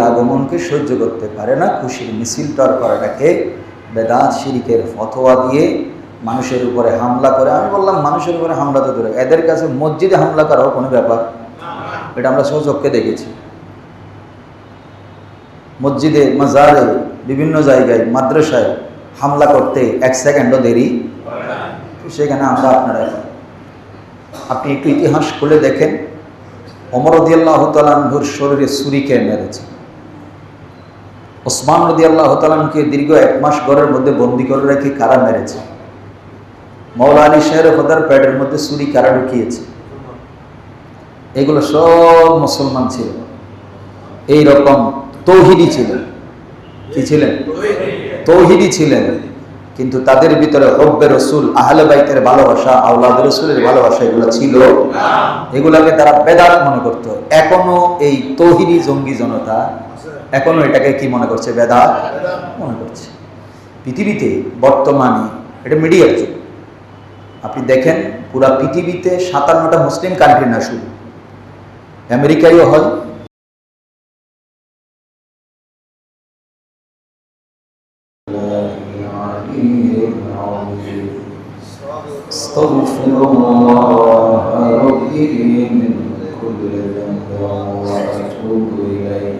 আগমনকে সহ্য করতে পারে না, খুশির মিছিল তর করাটাকে বেদাত শিরকের ফতোয়া দিয়ে মানুষের উপরে হামলা করে। আমি বললাম মানুষের উপরে হামলা তো দূরে, এদের কাছে মসজিদে হামলা করাও কোনো ব্যাপার, এটা আমরা সচক্ষে দেখেছি। মসজিদে, মাজারে, বিভিন্ন জায়গায়, মাদ্রাসায় হামলা করতে 1 সেকেন্ডও দেরি, সেখানে আমরা আপনারা আপনি একটু ইতিহাস খুলে দেখেন, ওমর রাদিয়াল্লাহু তাআলা আনহুর শরীরে ছুরি কে মেরেছে, ওসমান রাদিয়াল্লাহু তাআলা আনহুকে দীর্ঘ 1 মাস ঘরের মধ্যে বন্দী করে রেখে কারা মেরেছে, মাওলা আলী শের খোদার পেটের মধ্যে ছুরি কারা ঢুকিয়েছে। এগুলো সব মুসলমান ছিল, এইরকম তৌহিদি ছিলেন। কি ছিলেন? তৌহিদি ছিলেন। কিন্তু তাদের ভিতরে হব্বে রসুল, আহলে বাইতের ভালোবাসা, আওলাদ রসুলের ভালোবাসা এগুলো ছিল, এগুলাকে তারা বেদাত মনে করত। এখনো এই তৌহিদি জঙ্গি জনতা এখনো এটাকে কি মনে করছে? বেদাত মনে করছে। পৃথিবীতে বর্তমানে, এটা মিডিয়ার যুগ, আপনি দেখেন পুরা পৃথিবীতে 57টা মুসলিম কান্ট্রি না, শুধু আমেরিকায়ও হয়, আস্তাগফিরুল্লাহ রাব্বি মিন কুল্লি যামবিন ওয়া আতুবু ইলাইহি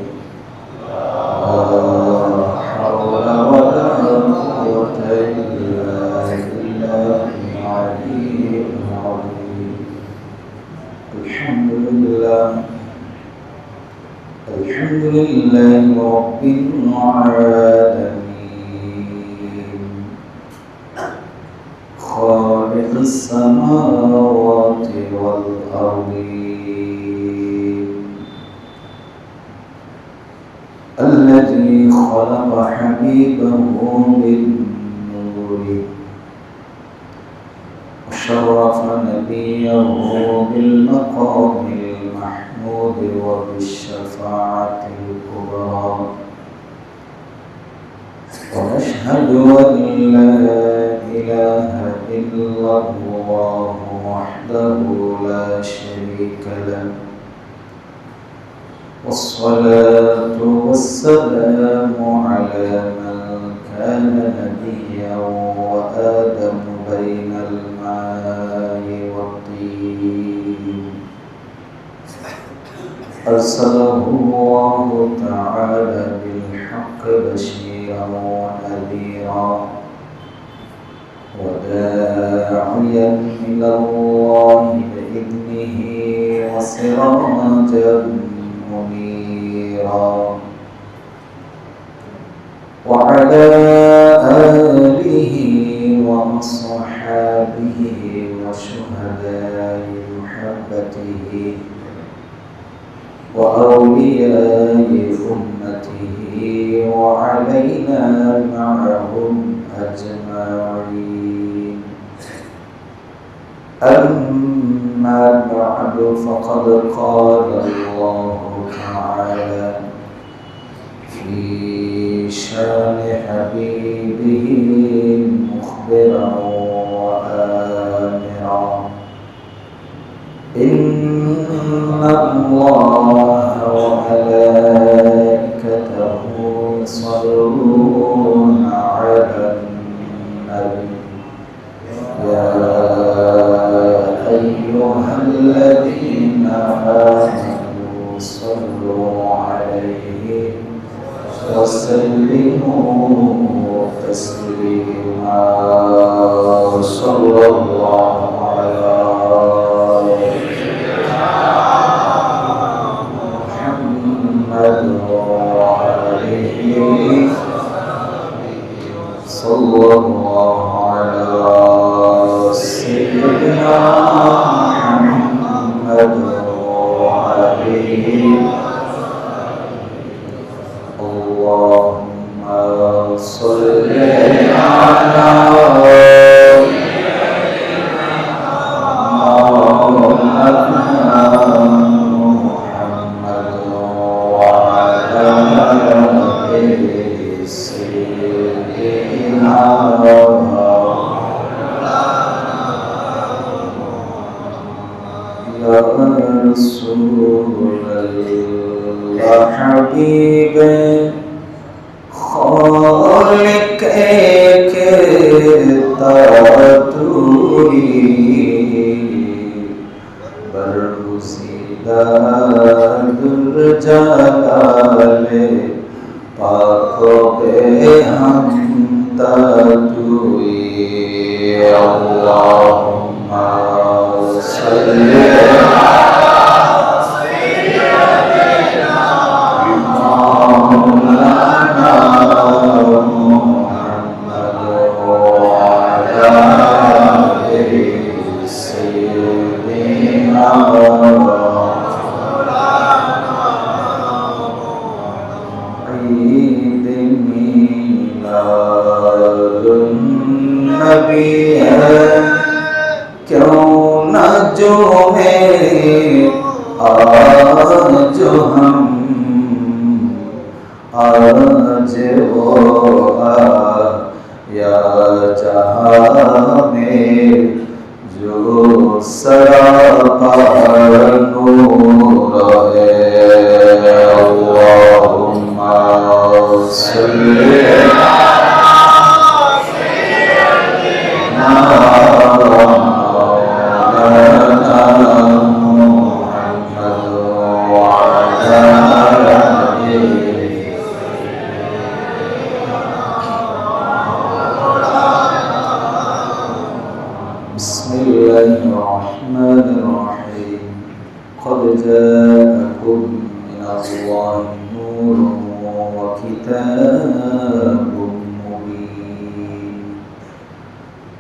লা হাওলা ওয়া লা কুওয়াতা ইল্লা বিল্লাহিল আলিয়্যিল আযীম। আলহামদুলিল্লাহি রাব্বিল আলামিন خالق السماوات والأرضين الذي خلق حبيبه بالنور وشرف نبيه بالمقام المحمود وبالشفاعة الكبرى ونشهد أن لا إله إلا الله وحده لا شريك له والصلاة والسلام على من كان نبيا وآدم بين الماء والطين أرسله الله تعالى بالحق بشيرا ونذيرا وداعيا إلى الله بإذنه وسراجا منيرا وعلى آله وأصحابه وشهداء محبته وأولياء أمته وعلينا معهم أجمعين. أما بعد فقد قال الله تعالى في شان حبيبه مخبرا وآمرا إن الله وملائكته يصلون على النبي يا أيها الذين آمنوا صلوا عليه وسلموا تسليما صلى الله على صلى الله على سيدنا محمد وعليه اللهم صل على سيدنا वाले पाकों हम तुई अल्लाहुम्मा सल्ली आज वो आया जहाँ में जो सरापा नूर है अल्लाहुम्मा सल्ली قد جاءكم من الله نور وكتاب مبين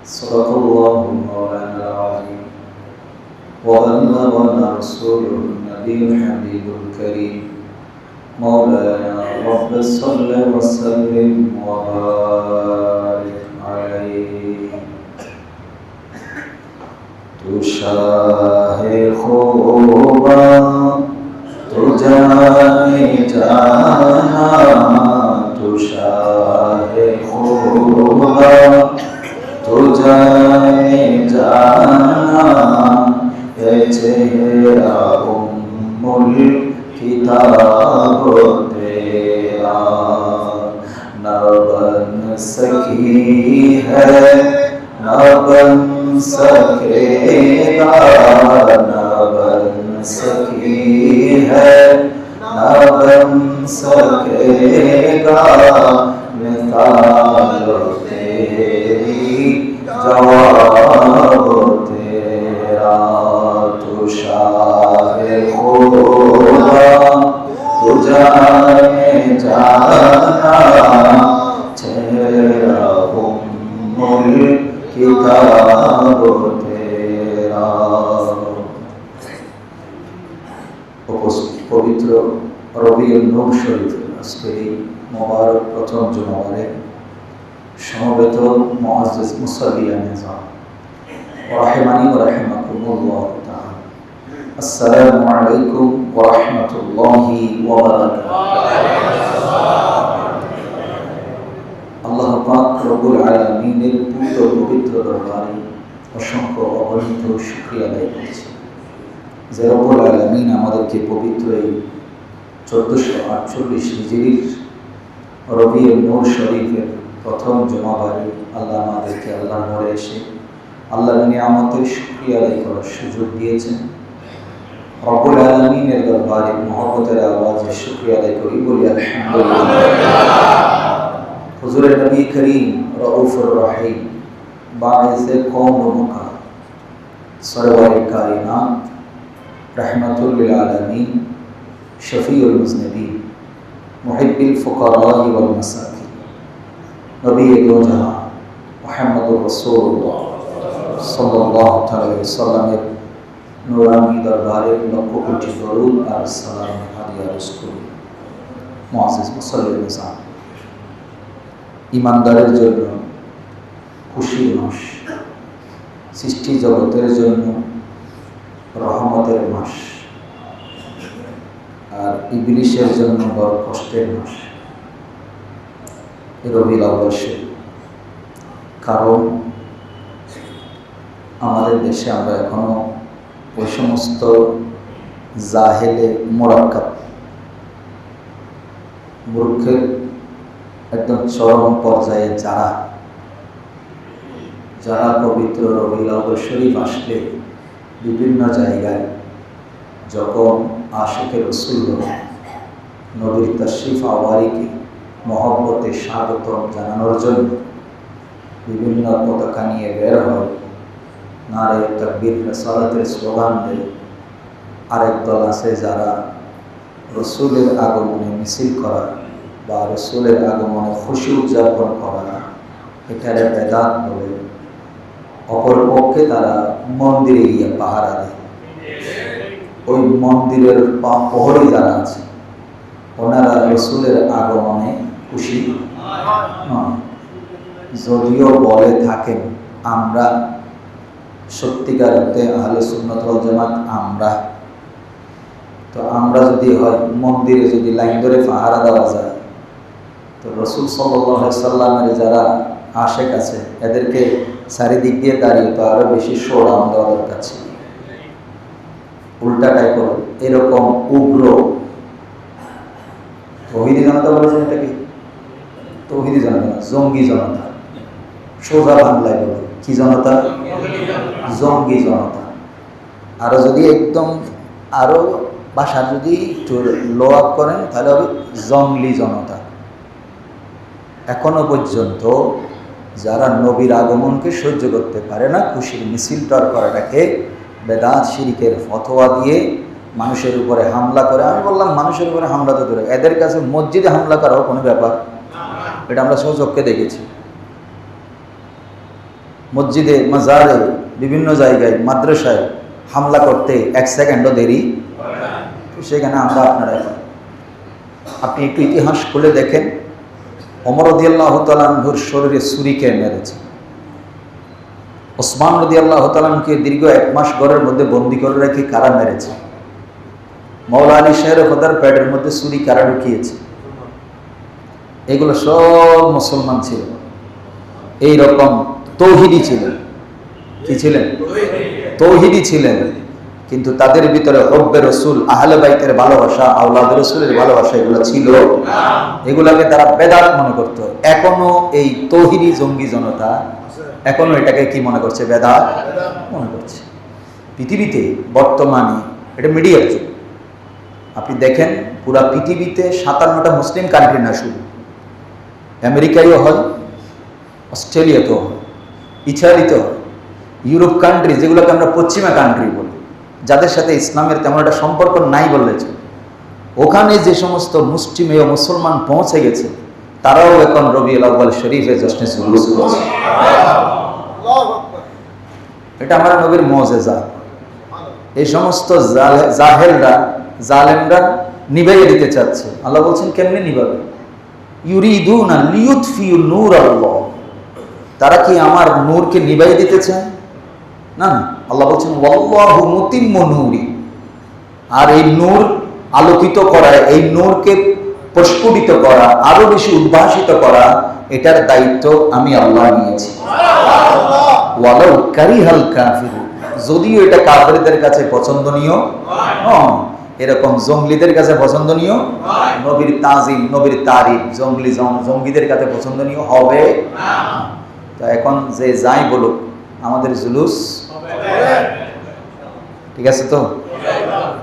صدق الله مولانا العظيم وبلغنا رسوله النبي الحبيب الكريم مولانا رب صل وسلم وبارك عليه तू शाह खूबा तू जाने जाना तू शाह खूबा तू जाने जाना ये चेहरा उम्मुल किताब तेरा न बन सकी है न बन सकेगा न बन सकी है न बन सकेगा मिसाल तेरी जवाब तेरा तू शाह खुदा तू जाने जाना चेहरा उम्मुल किताब तेरा पवित्र रबिउल नूर शरीफ আজকের এই মোবারক প্রথম জুমাবারে সমবেত মুআজ্জিজ মুসাল্লিয়ান নিজাম রাহিমানি ওয়া রাহিমাকুমুল্লাহ তাআলা আসসালামু আলাইকুম ওয়া রাহমাতুল্লাহি ওয়া বারাকাতুহু আল্লাহ পাক রব্বুল আলামিনের পবিত্র দরবারে অসংখ্য অগণিত শুকরিয়া আদায় করছি যে রব্বুল আলামিন আমাদেরকে পবিত্র এই 1448 হিজরির রবিউল নূর শরীফের প্রথম জুমাবারে আল্লাহ আমাদেরকে আল্লাহর ঘরে এসে আল্লাহর নিয়ামতের শুকরিয়া আদায় করার সুযোগ দিয়েছেন। রব্বুল আলামিনের দরবারে মহব্বতের আওয়াজে শুকরিয়া আদায় করি, বলি আলহামদুলিল্লাহ। হুজুর নবী করিম রউফুর রহিম বায়েসে কওম ও মক্কা সরওয়ারে কায়নাত रहमतुल लिल आलमीन शफीउल मुज़निबीन मुहिब्बिल फुक़रा वल मसाकीन नबी दो जहां मुहम्मदुर रसूलुल्लाह सल्लल्लाहु अलैहि वसल्लम नूरानी दरबारे लक्ष कोटि दरूद और सलाम हादिया रसूल मुआज़्ज़िज़ मुसल्ली निज़ाम ईमानदारेर जन्य खुशिर मास सृष्टि जगतेर जन्य रहमतेर मास और इबलिशेर जन्य बड़ कष्टेर मास रबिउल अव्वल कारण आमादेर देशे आमरा एखोनो ओई समस्त जाहेले मुराक्काब मूर्खेर एकदम चरम पर्याये যারা पवित्र रबिउल अव्वल शरीफ आसले विभिन्न জায়গায় যখন আশিকে রসুল নবীর তাশরিফ আওয়ারিকে মহব্বতে স্বাগত জানানোর জন্য বিভিন্ন পতাকা নিয়ে বের হয়, নারে তাকবীর রিসালাতের স্লোগান দেয়। আরেক দল আছে যারা রসুলের আগমনে মিছিল করা বা রসুলের আগমনে খুশি উদযাপন করা এটারে বেদাত বলে। অপরপক্ষে তারা মন্দিরে গিয়ে পাহারা দেয়। ওই মন্দিরের প্রহরী যারা আছে ওনারা রসুলের আগমনে খুশি নয়। যদিও বলে থাকেন আমরা সত্যিকার অর্থে আহলে সুন্নাত ওয়াল জামাত, আমরা যদি হয় মন্দিরে যদি লাইন ধরে পাহারা দেওয়া যায়, তো রসুল সাল্লাল্লাহু আলাইহি সাল্লামের যারা আশেক আছে এদেরকে চারিদিক দিয়ে দাঁড়িয়ে তো আরো বেশি শোরাম দেওয়া দরকার ছিল। উল্টাটাই করে এরকম উগ্র তৌহিদি জনতা বলেছেন, এটাকে তৌহিদি জনতা না, জঙ্গি জনতা। সোজা বাংলায় বলে কি জনতা? জঙ্গি জনতা। আরো যদি একদম আরো ভাষা যদি একটু লো আপ করেন তাহলে হবে জঙ্গলি জনতা। এখনো পর্যন্ত যারা নবীর আগমনকে সহ্য করতে পারে না, খুশির মিছিল টর করাটাকে বেদাত শিরকের ফতোয়া দিয়ে মানুষের উপরে হামলা করে। আমি বললাম মানুষের উপরে হামলা তো দূরে, এদের কাছে মসজিদে হামলা করাও কোনো ব্যাপার। এটা আমরা সচক্ষে দেখেছি। মসজিদে, মাজারে, বিভিন্ন জায়গায়, মাদ্রাসায় হামলা করতে 1 সেকেন্ডও দেরি। সেখানে আমরা আপনি একটু ইতিহাস খুলে দেখেন, ওমর রাদিয়াল্লাহু তাআলা আনহুর শরীরে ছুরি কে মেরেছে? ওসমান রাদিয়াল্লাহু তাআলা আনহুকে দীর্ঘ 1 মাস ঘরের মধ্যে বন্দী করে রেখে কারা মেরেছে? মাওলা আলী শের খোদার পেটের মধ্যে ছুরি কারা ঢুকিয়েছে? এগুলো সব মুসলমান ছিল, এই রকম তৌহিদি ছিলেন। কি ছিলেন? তৌহিদি ছিলেন। কিন্তু তাদের ভিতরে হব্বে রসুল, আহলে বাইতের ভালোবাসা, আওলাদ রসুলের ভালোবাসা এগুলো ছিল। এগুলাকে তারা বেদাত মনে করত। এখনো এই তৌহিদি জঙ্গি জনতা এখনো এটাকে কি মনে করছে? বেদাত মনে করছে। পৃথিবীতে বর্তমানে এটা মিডিয়ার যুগ। আপনি দেখেন পুরা পৃথিবীতে 57টা মুসলিম কান্ট্রি না, শুধু আমেরিকায়ও হয়, অস্ট্রেলিয়াতেও হয়, ইতালিতেও হয়, ইউরোপ কান্ট্রি যেগুলোকে আমরা পশ্চিমা কান্ট্রি বলি, যাদের সাথে ইসলামের তেমন একটা সম্পর্ক নাই বললে চলে, ওখানে যে সমস্ত মুসলিমেয় মুসলমান পৌঁছে গেছে তারাও এখন রবিউল আউয়াল শরীফে জশ্নে জুলুস করছে। এটা আমার নবীর মুজিজা। এই সমস্ত জাহেলরা, জালেমরা নিভাইয়ে দিতে চাচ্ছে। আল্লাহ বলছেন কেমনে নিভাবে? ইউরিদুনা লিইউতফিউ নূরাল্লাহ, তারা কি আমার নূরকে নিভাইয়ে দিতে চায়? না না, আল্লাহ বলছেন ওয়াল্লাহু মুতিম্মু নূরি। আর এই নূর আলোকিত করা, এই নূরকে প্রস্ফুটিত করা, আরো বেশি উদ্ভাসিত করা, এটার দায়িত্ব আমি আল্লাহ নিয়েছি। ওয়ালাউ কারিহাল কাফিরুন, যদিও এটা কাফেরদের কাছে পছন্দনীয় নয়, এরকম জঙ্গলিদের কাছে পছন্দনীয়, নবীর তাজিম, নবীর তারিফ জঙ্গিদের কাছে পছন্দনীয় হবে না। তো এখন যে যাই বলুক আমাদের জুলুস ঠিক আছে তো?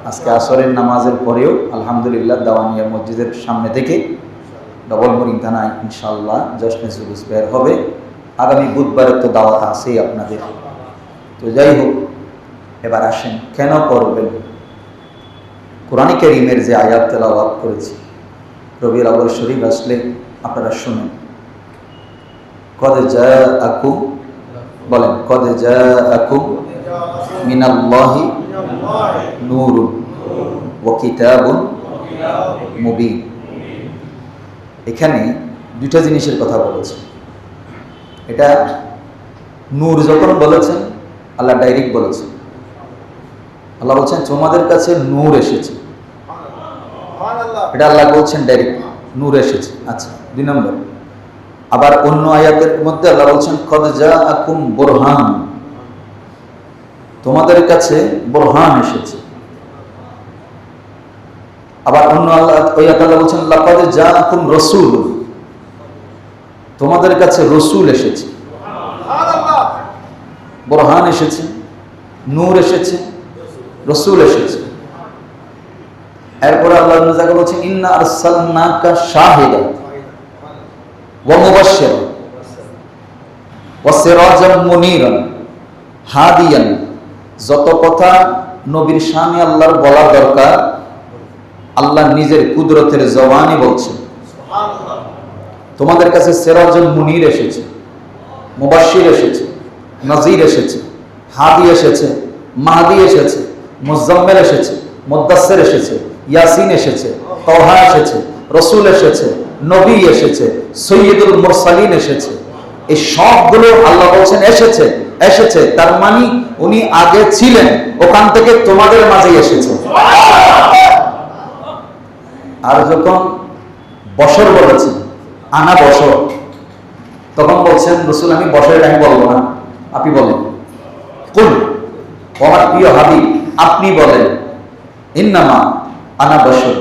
আজকে আসরের নামাজের পরেও আলহামদুলিল্লাহ দাওয়ানিয়া মসজিদের সামনে থেকে ডবলমুরিং থানায় ইনশাআল্লাহ জশ্নে জুলুস বের হবে। আগামী বুধবারের তো দাওয়াত আছেই আপনাদের। তো যাই হোক, এবার আসেন কেন করবেন। কোরআন কারীমের যে আয়াত তেলাওয়াত করেছি, রবিউল আউয়াল শরীফ আসলে আপনারা শুনেন। কদ জাআকুম, বলেন কদ জাআকুম মিনাল্লাহি নূরুন ওয়া কিতাবুন মুবিন। এখানে দুইটা জিনিসের কথা বলেছে। এটা নূর যখন বলেছেন আল্লাহ ডাইরেক্ট বলেছেন। আল্লাহ বলছেন তোমাদের কাছে নূর এসেছে, এটা আল্লাহ বলছেন ডাইরেক্ট, নূর এসেছে। আচ্ছা, 2 নম্বর, আবার অন্য আয়াতের মধ্যে আল্লাহ বলছেন কদ জাআকুম বুরহান, তোমাদের কাছে বুরহান এসেছে। আবার অন্য আয়াতে আল্লাহ বলছেন লাকাদ জাআকুম রাসূল, তোমাদের কাছে রসুল এসেছে। বুরহান এসেছে, নূর এসেছে, রসুল এসেছে। এরপরে আল্লাহ জায়গা বলছেন ইন্না আরসালনাকা শাহিদান ওয়া মুবাশশিরান ওয়া সিরাজাম মুনীরান হাদিয়ান। যত কথা নবীর শানে আল্লাহর বলা দরকার আল্লাহ নিজের কুদরতের জবানে বলছেন। তোমাদের কাছে সিরাজুল মুনীর এসেছে, মুবাশশির এসেছে, নাযীর এসেছে, হাদি এসেছে, মাহদি এসেছে, মুজাম্মিল এসেছে, মুদাসসির এসেছে, ইয়াসিন এসেছে, তাহা এসেছে, রাসূল এসেছে, নবী এসেছে, সাইয়্যিদুল মুরসালিন এসেছে। এই সবগুলো আল্লাহ বলছেন এসেছে এসেছে, তার মানে উনি আগে ছিলেন, ওখান থেকে তোমাদের মাঝে এসেছে। আর যখন বছর বলেছেন আনা বছর, তখন বলছেন রাসূল আমি বছরের টাইম বলবো না, আপনি বলেন। কুল, আমার প্রিয় হাবিব আপনি বলেন ইন্নামা আনা বছর।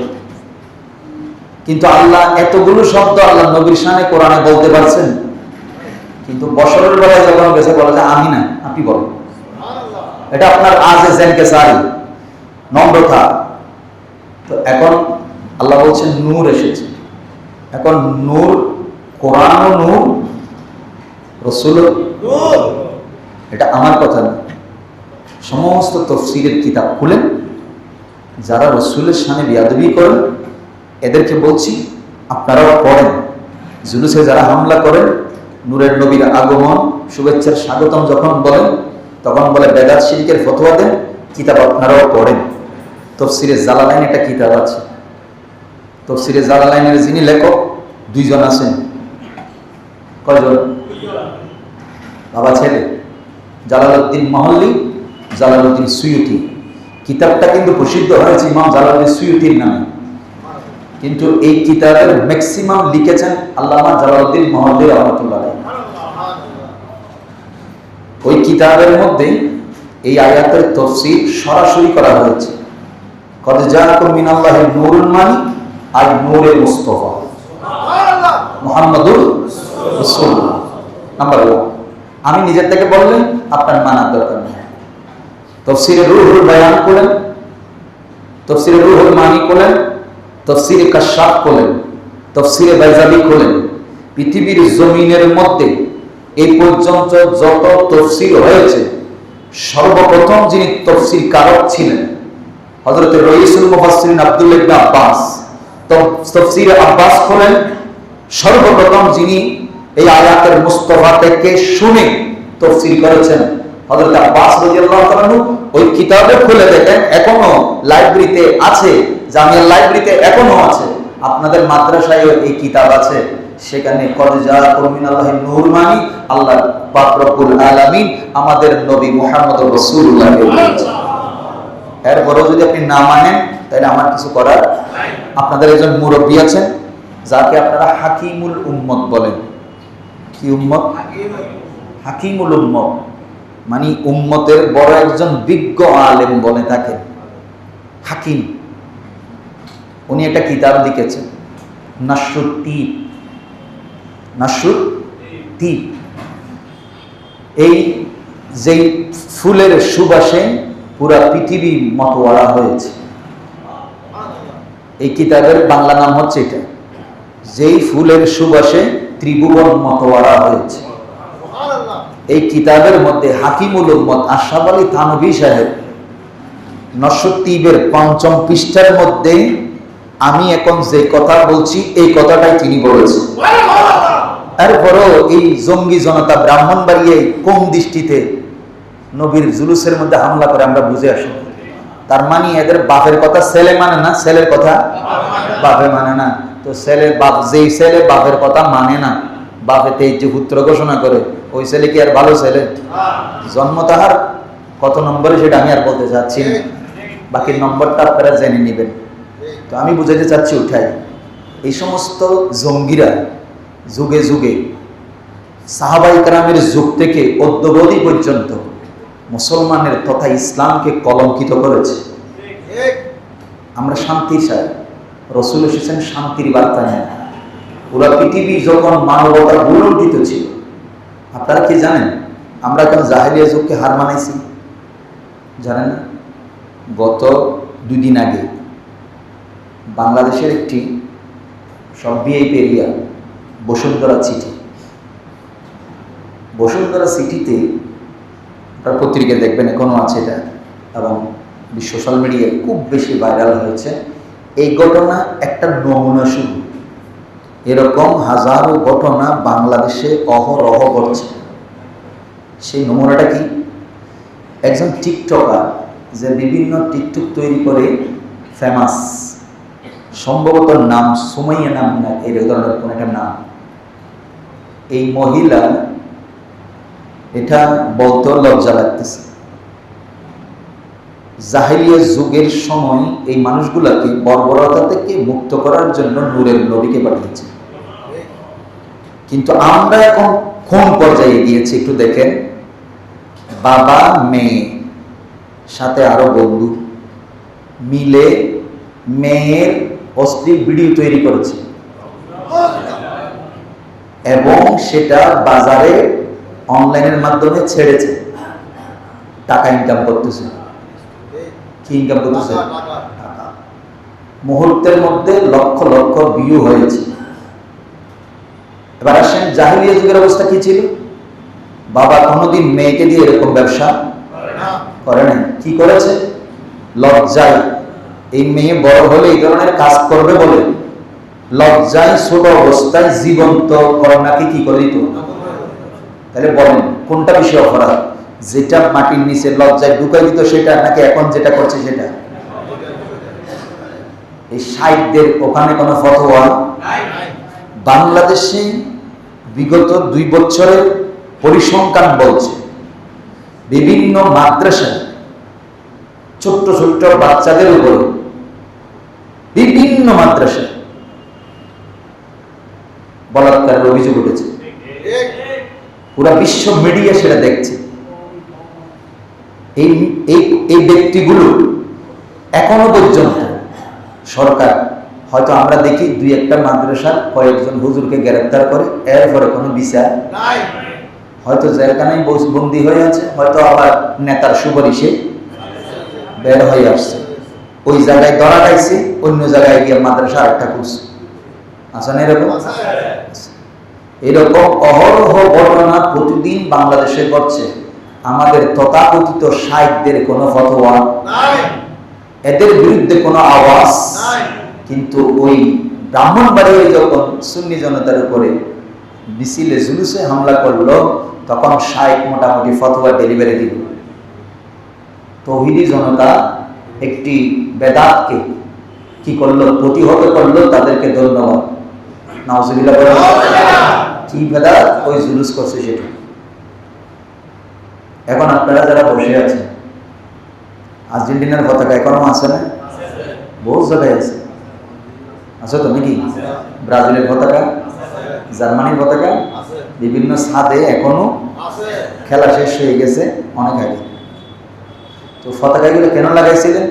কিন্তু আল্লাহ এতগুলো শব্দ আল্লাহ নবীর শানে কোরআনে বলতে পারছেন, কিন্তু বছরের বেলায় যখন গেছে বলে যে আমি না, আপনি বলেন। এটা আপনার আজে জেনকে চাই নম্রতা। তো এখন আল্লাহ বলছেন নূর এসেছে। এখন নূর, কোরআন ও নূর, রাসূল নূর। এটা আমার কথা না, সমস্ত তাফসীরের কিতাব খুলেন, যারা রাসূলের শানে বেয়াদবি করেন এদেরকে বলছি আপনারাও পড়েন। জুলুসে যারা হামলা করেন, নূরের নবীর আগমন শুভেচ্ছার স্বাগতম যখন বলেন তখন বলে বেদাত শিরকের ফতোয়া দেন, কিতাব আপনারাও পড়েন। তাফসীরে জালালাইন একটা কিতাব আছে, তাফসীরে জালালাইনের যিনি লেখক দুইজন আছেন। কয়জন? বাবা ছেলে, জালালউদ্দিন মহল্লি, জালালউদ্দিন সুয়ুতি। কিতাবটা কিন্তু প্রসিদ্ধ হয়েছে ইমাম জালালউদ্দিন সুয়ুতির নামে, কিন্তু এই কিতাবের ম্যাক্সিমাম লিখেছেন আল্লামা জালালউদ্দিন মহল্লি রাহমাতুল্লাহ আলাইহি। ওই কিতাবের মধ্যে এই আয়াতের তাফসীর সরাসরি করা হয়েছে। কদ জাআকুম মিনাল্লাহি নূরুন মানি আর নূরে মুস্তাফা মুহাম্মাদুর রাসূলুল্লাহ। নাম্বার 1, আমি নিজের থেকে বললেন আপনার মানার দরকার নেই। তাফসীরে রুহুল বায়ান করেন, তাফসীরে রুহুল মানি করেন, তাফসীরে কাশফ করেন, তাফসীরে বাইজাবি করেন। পৃথিবীর জমিনের মধ্যে এই পর্যন্ত যত তাফসীর হয়েছে সর্বপ্রথম যিনি তাফসীর কারক ছিলেন হযরত রাইসুল মুফাসসিরিন আব্দুল্লাহ ইবনে আব্বাস। তাফসীরে আব্বাস করেন, সর্বপ্রথম যিনি এই আয়াতের মুস্তাফা থেকে শুনে তাফসীর করেছেন হযরত আব্বাস রাদিয়াল্লাহু তাআলা। ওই কিতাবে খুলে দেখেন, এখনো লাইব্রেরিতে আছে, জামিয়া লাইব্রেরিতে এখনো আছে। আপনাদের মাদ্রাসায় এই কিতাব আছে, সেখানে কদ জাআকুম মিনাল্লাহি নূর মানি আল্লাহ পাক রব্বুল আলামিন আমাদের নবী মুহাম্মদ রাসূলুল্লাহ বলেছেন। এরপরেও যদি আপনি না মানেন তাহলে আমার কিছু করার নাই। আপনাদের একজন মুরব্বী আছেন যাকে আপনারা হাকিমুল উম্মত বলেন। কি উম্মত? হাকিমুল উম্মত মানে উম্মতের বড় একজন বিজ্ঞ আলেম বলে থাকেন হাকিম। উনি একটা কিতাব লিখেছেন নাসরুদ্দীন। এই যেই ফুলের সুবাসে পুরা পৃথিবী মতোয়ারা হয়েছে। এই কিতাবের বাংলা নাম হচ্ছে এটা, যেই ফুলের সুবাসে ত্রিভুবন মতোয়ারা হয়েছে। এই কিতাবের মধ্যে হাকিমুল উম্মত আশরাফ আলী থানভী সাহেব নাসরুদ্দীনের ৫ম পৃষ্ঠার মধ্যে আমি এখন যে কথা বলছি এই কথাটাই তিনি বলেছেন। এরপরও এই জঙ্গি জনতা ব্রাহ্মণবাড়িয়ায় কোন দৃষ্টিতে নবীর জুলুসের মধ্যে হামলা করে আমরা বুঝে আসি। তার মানে এদের বাপের কথা ছেলে মানে না, ছেলের কথা বাপে মানে না। তো ছেলে বাপ, যেই ছেলে বাপের কথা মানে না, বাপেতে যে পুত্র ঘোষণা করে, ওই ছেলে কি আর ভালো ছেলে? জন্ম তাহার কত নম্বরে সেটা আমি আর বলতে চাচ্ছি না, বাকি নম্বরটা আপনারা জেনে নেবেন। তো আমি বুঝাতে চাচ্ছি উঠাই, এই সমস্ত জঙ্গিরা যুগে যুগে সাহাবায়ে কেরামের যুগ থেকে অদ্যাবধি পর্যন্ত মুসলমানের তথা ইসলামকে কলঙ্কিত করেছে। আমরা শান্তি চাই, রাসূল এসেছেন শান্তির বার্তা নিয়ে। পুরা পৃথিবী যখন মানবতা ভুলণ্ঠিত ছিল, আপনারা কি জানেন আমরা এখন জাহেলিয়া যুগকে হার মানাইছি? জানেন না? গত 2 দিন আগে বাংলাদেশের একটি সব VIP area Bashundhara city. Bashundhara সিটিতে আপনার পত্রিকায় দেখবেন এখনো আছে এটা, এবং সোশ্যাল মিডিয়ায় খুব বেশি ভাইরাল হয়েছে। এই ঘটনা একটা নমুনা শুধু, এরকম হাজারো ঘটনা বাংলাদেশে অহরহ ঘটছে। সেই নমুনাটা কি? একজন টিকটকার যে বিভিন্ন টিকটক তৈরি করে ফেমাস, সম্ভবত নাম সুমাইয়া নাম না এই ধরনের কোন একটা নাম। এই মহিলা, এটা বলতেও লজ্জা লাগতেছে, জাহেলিয়া যুগের সময় এই মানুষগুলোকে বর্বরতা থেকে মুক্ত করার জন্য নূরের নবীকে পাঠিয়েছে। কিন্তু আমরা এখন কোন পর্যায়ে গিয়েছি একটু দেখেন। বাবা মেয়ে সাথে আরো বন্ধু মিলে মেয়ের অশ্লীল ভিডিও তৈরি করেছে এবং সেটা বাজারে অনলাইনের মাধ্যমে ছেড়েছে, টাকা ইনকাম করতেছে। কি ইনকাম করতেছে? টাকা। মুহূর্তের মধ্যে লক্ষ লক্ষ ভিউ হয়েছে। এবার আসেন, জাহেলিয়া যুগের অবস্থা কি ছিল? বাবা কোনোদিন মেয়েকে দিয়ে এরকম ব্যবসা করে না। কি করেছে? লজ্জায়, এই মেয়ে বড় হলে এই ধরনের কাজ করবে বলে লজ্জায় ছোট অবস্থায় জীবন্ত করোনাকে কি করে দিত? তাহলে বলেন কোনটা বেশি অপরাধ? যেটা মাটির নিচে লজ্জায় ঢুকাই দিত সেটা, নাকি এখন যেটা করছে সেটা? এই সাহিত্যের ওখানে কোনো ফতোয়া? বাংলাদেশে বিগত 2 বছরের পরিসংখ্যান বলছে বিভিন্ন মাদ্রাসায় ছোট্ট ছোট্ট বাচ্চাদের উপর, বিভিন্ন মাদ্রাসায় বলাৎকারের অভিযোগ উঠেছে। পুরা বিশ্ব মিডিয়া সেটা দেখছে। এই ব্যক্তিগুলো এখনো পর্যন্ত সরকার, হয়তো আমরা দেখি 2-1টা মাদ্রাসার কয়েকজন হুজুরকে গ্রেফতার করে, এরপরে কোনো বিচার নাই। হয়তো জেলখানায় বন্দী হয়ে আছে, হয়তো আবার নেতার সুপারিশে বের হয়ে আসছে। ওই জায়গায় ধরা খাইছে, অন্য জায়গায় গিয়ে মাদ্রাসা আরেকটা করছে। আসলে এরকম অহরহ ঘটনা প্রতিদিন বাংলাদেশে ঘটছে। আমাদের তথাকথিত সাহিত্যের কোনো ফতোয়া নাই, এদের বিরুদ্ধে কোনো আওয়াজ নাই। কিন্তু ওই ব্রাহ্মণবাড়িয়ায় যখন সুন্নি জনতার উপরে মিছিলে জুলুসে হামলা করলো, তখন শাইখ মোটামুটি ফতোয়া ডেলিভারি দিল। তৌহিদি জনতা একটি বেদাতকে কি করলো? প্রতিহত করলো। তাদেরকে ধন্যবাদ। নাউজুবিল্লাহ বলেন। কি বেদাত? ওই জুলুস করছে সেটা। এখন আপনারা যারা বসে আছেন, আর্জেন্টিনার পতাকা এখনো আছে না? বহু জায়গায় আছে, আছে তো নাকি? ব্রাজিলের পতাকা, জার্মানির পতাকা, বিভিন্ন ছাদে এখনো খেলা শেষ হয়ে গেছে অনেক আগে। তো পতাকাগুলো কেন লাগাইছিলেন?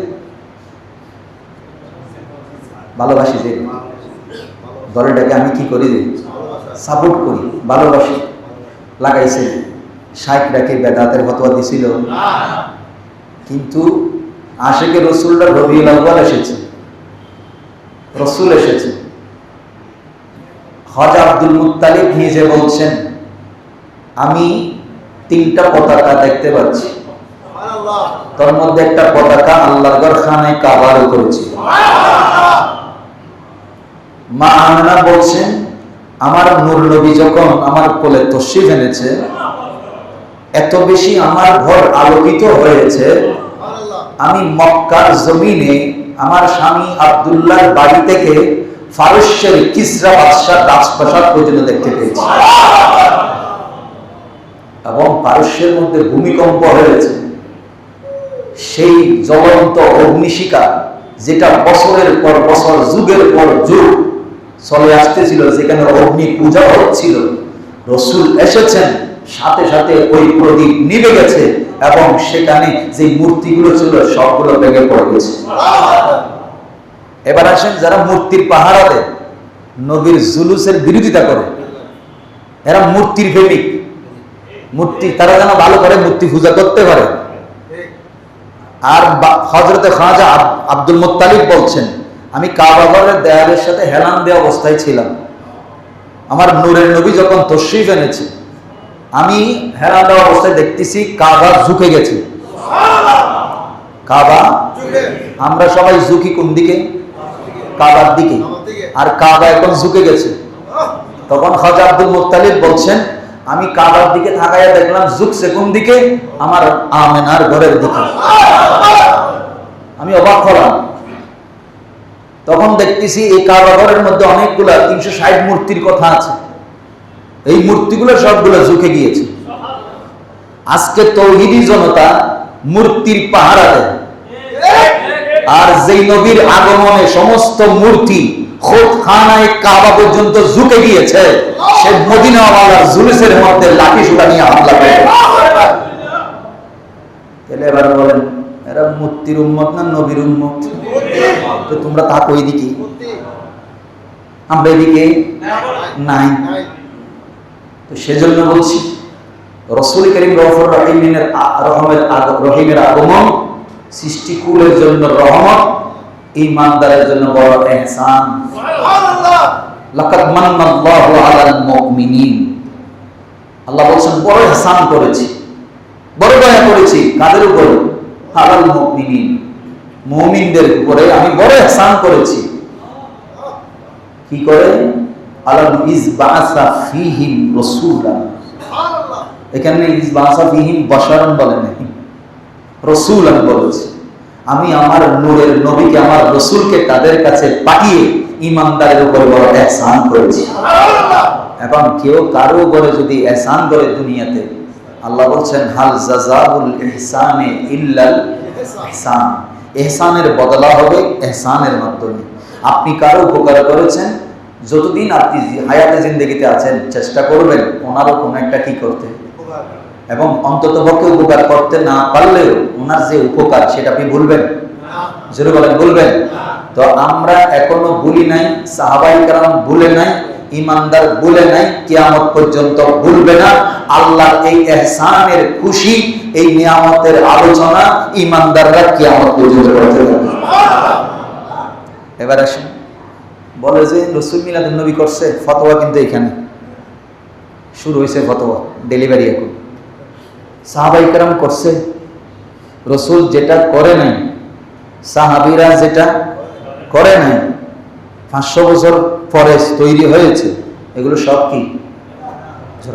ভালোবাসি, যে দলটাকে আমি কি করি, সাপোর্ট করি, ভালোবাসি, লাগাইছে। শাইখটাকে বেদাতের ফতোয়া দিছিল, কিন্তু আশেকে রসুলটা রবিউল আউয়াল এসেছে, রসুল এসেছে। খাজা আব্দুল মুত্তালিব নিজে বলছেন, আমি 3টা পতাকা দেখতে পাচ্ছি, তার মধ্যে একটা পতাকা আল্লাহর ঘর খানে কাবার করেছে। মা আমেনা বলছেন, আমার নূর নবী যখন আমার কোলে তশরিফ এনেছে, এত বেশি আমার ঘর আলোকিত হয়েছে, আমি মক্কার জমিনে আমার স্বামী আব্দুল্লাহর বাড়ি থেকে ফারস্যের কিসরা বাদশার রাজপ্রাসাদ পর্যন্ত দেখতে পেয়েছি। এবং পারস্যের মধ্যে ভূমিকম্প হয়েছে, সেই জ্বলন্ত অগ্নিশিখা যেটা বছরের পর বছর, যুগের পর যুগ চলে আসতেছিল, যেখানে অগ্নি পূজা হচ্ছিল, রসুল এসেছেন, সাথে সাথে ওই প্রদীপ নিভে গেছে এবং সেখানে যে মূর্তিগুলো ছিল সবগুলো ভেঙে পড়ে গেছে। এবার আসেন, যারা মূর্তির পাহারা দেয়, নবীর জুলুসের বিরোধিতা করে, এরা মূর্তির প্রেমিক। মূর্তি তারা যেন ভালো করে মূর্তি পূজা করতে পারে। আর হযরতে খাজা আব্দুল মুত্তালিব বলছেন, আমি কাবা ঘরের দেয়ালের সাথে হেলান দেওয়া অবস্থায় ছিলাম। আমার নূরের নবী যখন তশরিফ এনেছে, আমি হেলান দেওয়া অবস্থায় দেখতেছি কাবা ঝুঁকে গেছে। কাবা, আমরা সবাই ঝুঁকি কোন দিকে? কাবার দিকে। আর কাবা এখন ঝুঁকে গেছে। তখন খাজা আব্দুল মুত্তালিব বলছেন, আমি কাবার দিকে তাকাইয়া দেখলাম ঝুঁকছে কোন দিকে? আমার আমেনার ঘরের দিকে। আমি অবাক হলাম। তখন দেখতেছি এই কাবা ঘরের মধ্যে অনেকগুলা 360 মূর্তির কথা আছে। এই মূর্তিগুলো সবগুলো ঝুঁকে গিয়েছে। আজকে তৌহিদি জনতা মূর্তির পাহারা দেয়, আর যেই নবীর আগমনে সমস্ত মূর্তি খোদ খানায় কাবা পর্যন্ত ঝুঁকে গিয়েছে, সে মদিনাওয়ালার জুলুসের মধ্যে লাঠি সুটা নিয়ে হামলা করে। তাহলে এবার বলেন, এরা মূর্তির উম্মত না নবীর উম্মত? তো তোমরা থাকো এইদিকে, আমরা এদিকে নাই। তো সেজন্য বলছি, রাসূল করিম রউফুর রহিমের আগমন সৃষ্টিকুলের জন্য রহমত, ঈমানদারের জন্য বড় ইহসান। লাকাদ মান্নাল্লাহু আলাল মুমিনিন, আল্লাহ বলেন বড় ইহসান করেছি, বড় দয়া করেছি। কাদের উপরে? আলাল মুমিনিন, মুমিনদের উপরে আমি বড় ইহসান করেছি। কি করে? আলাল ইসবাসা ফীহিম রাসূলান। এখানে ইসবাসা ফীহিম বাশারান বলেন নাই, রাসূলান বলেছে। আমি আমার নূরের নবীকে, আমার রাসূলকে তাদের কাছে পাঠিয়ে ঈমানদারের উপর বড় ইহসান করেছি। এখন কেউ কারো উপরে যদি ইহসান করে দুনিয়াতে, আল্লাহ বলছেন হাল জাযাউল ইহসানি ইল্লাল ইহসান, ইহসানের বদলা হবে ইহসানের মাধ্যমে। আপনি কারো উপকার করেছেন, যতদিন আপনি হায়াতে জিন্দেগিতে আছেন চেষ্টা করবেন ওনারও কোনো একটা কি করতে, এবং অন্ততপক্ষে উপকার করতে না পারলেও ওনার যে উপকার সেটা আপনি ভুলবেন। জোরে বলেন, ভুলবেন? তো আমরা এখনো ভুলি নাই, সাহাবায়ে কেরাম ভুলে নাই, ঈমানদার ভুলে নাই, কিয়ামত পর্যন্ত ভুলবে না। আল্লাহর এই ইহসানের খুশি, এই নিয়ামতের আলোচনা ঈমানদাররা কিয়ামত পর্যন্ত করতে থাকবে। এবার আসেন, বলে যে রাসূল মিলাদুন নবী করছে, ফতোয়া কিন্তু এখানে শুরু হয়েছে। ফতোয়া ডেলিভারি এখন সাহাবায়ে কেরাম করছে, রাসূল যেটা করে নাই, সাহাবীরা যেটা করে নাই, 500 বছর পরে তৈরি হয়েছে, এগুলো সব কি?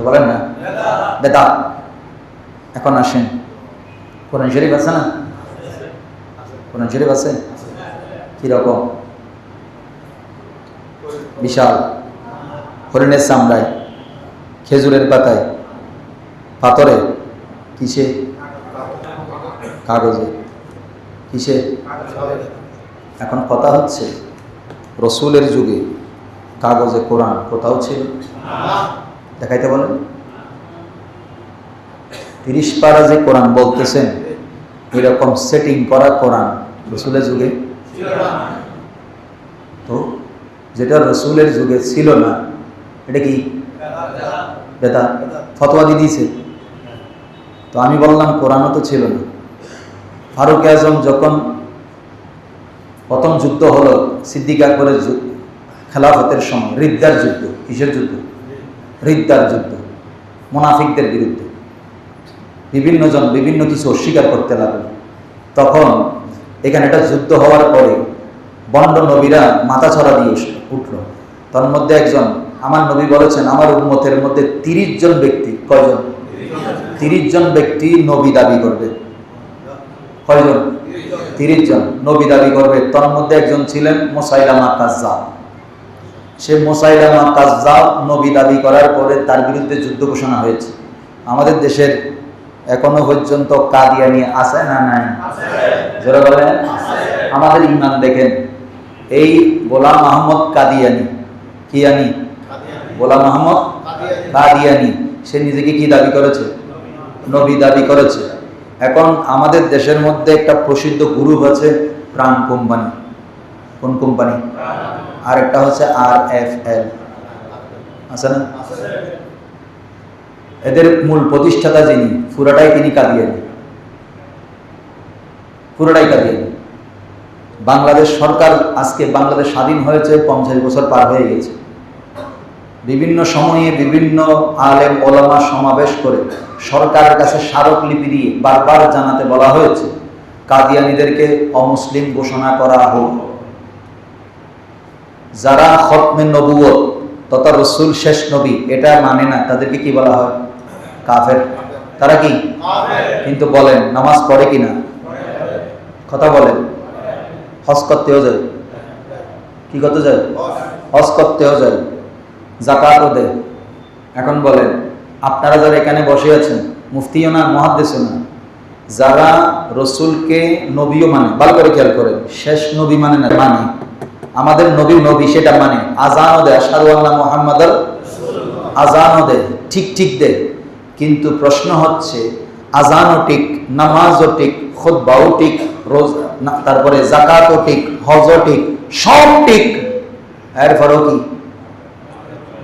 বলেন না, বেদাত। এখন আসেন, কোরআন শরীফ আছে না? কোরআন শরীফ আছে কিরকম? বিশাল, হরিণের চামড়ায়, খেজুরের পাতায়, পাথরে, কিসে? কাগজে। কিসে? এখন কথা হচ্ছে, রসুলের যুগে কাগজে কোরআন কোথাও ছিল? দেখাইতে বলেন। 30 পারা যে কোরআন বলতেছেন, এরকম সেটিং করা কোরআন রসুলের যুগে তো যেটা রসুলের যুগে ছিল না, এটা কি বেদাত? ফতোয়া দিয়ে দিয়েছে। তো আমি বললাম কোরআনও তো ছিল না। ফারুক আজম যখন প্রথম যুদ্ধ হলো সিদ্দিক আকবরের খেলাফতের সময়, রিদ্দার যুদ্ধ। কিসের যুদ্ধ? রিদ্দার যুদ্ধ, মুনাফিকদের বিরুদ্ধে। বিভিন্ন জন বিভিন্ন কিছু অস্বীকার করতে লাগলো। তখন এখানে একটা যুদ্ধ হওয়ার পরে বন্ড নবীরা মাথা ছড়া দিয়ে উঠলো। তার মধ্যে একজন, আমার নবী বলেছেন আমার উম্মতের মধ্যে 30 জন ব্যক্তি, কয়জন? 30 জন ব্যক্তি নবী দাবি করবে। কয়জন? 30 জন নবী দাবি করবে। তার মধ্যে একজন ছিলেন মুসাইলামা কাজ্জাব। সে মুসাইলামা কাজ্জাব নবী দাবি করার পরে তার বিরুদ্ধে যুদ্ধ ঘোষণা হয়েছে। আমাদের দেশের এখনো পর্যন্ত কাদিয়ানি আছে না নাই? যারা বলেন আমাদের ইমান দেখেন, এই গোলাম আহমদ কাদিয়ানি, কি আনি? গোলাম আহমদ কাদিয়ানি, সে নিজেকে কি দাবি করেছে? নবী দাবি করেছে। এখন আমাদের দেশের মধ্যে একটা প্রসিদ্ধ গ্রুপ আছে প্রাণ কোম্পানি। কোন কোম্পানি? আর একটা হচ্ছে RFL, আছে না? এদের মূল প্রতিষ্ঠাতা যিনি, পুরাটাই তিনি কাদিয়ানি, পুরোটাই কাদিয়ানি। বাংলাদেশ সরকার, আজকে বাংলাদেশ স্বাধীন হয়েছে 50 বছর পার হয়ে গেছে। বিভিন্ন সময়ে বিভিন্ন আলেম ওলামা সমাবেশ করে সরকারের কাছে স্মারকলিপি দিয়ে বারবার জানাতে বলা হয়েছে কাদিয়ানীদেরকে অমুসলিম ঘোষণা করা হোক। যারা খতমে নবুয়ত তথা রসুল শেষ নবী এটা মানে না, তাদেরকে কি বলা হয়? কাফের। তারা কি? কিন্তু বলেন নামাজ পড়ে কিনা? কথা বলেন। হজ করতেও যায়। কি করতে যায়? হজ করতেও যায়, যাকাতও দেয়। এখন বলেন, আপনারা যারা এখানে বসে আছেন, মুফতিও না মুহাদ্দিসও না, যারা রসুলকে নবীও মানে, ভালো করে খেয়াল করেন, শেষ নবী মানে না, মানে আমাদের নবী নবী সেটা মানে, আজানও দেয়, আশহাদু আন্না মুহাম্মাদার রাসূলুল্লাহ, আজানও দেয়, ঠিক ঠিক দেয়। কিন্তু প্রশ্ন হচ্ছে আজানও ঠিক, নামাজও ঠিক, খুতবাও ঠিক, রোজা, তারপরে যাকাতও ঠিক, হজও ঠিক, সব ঠিক, এরপরও কি?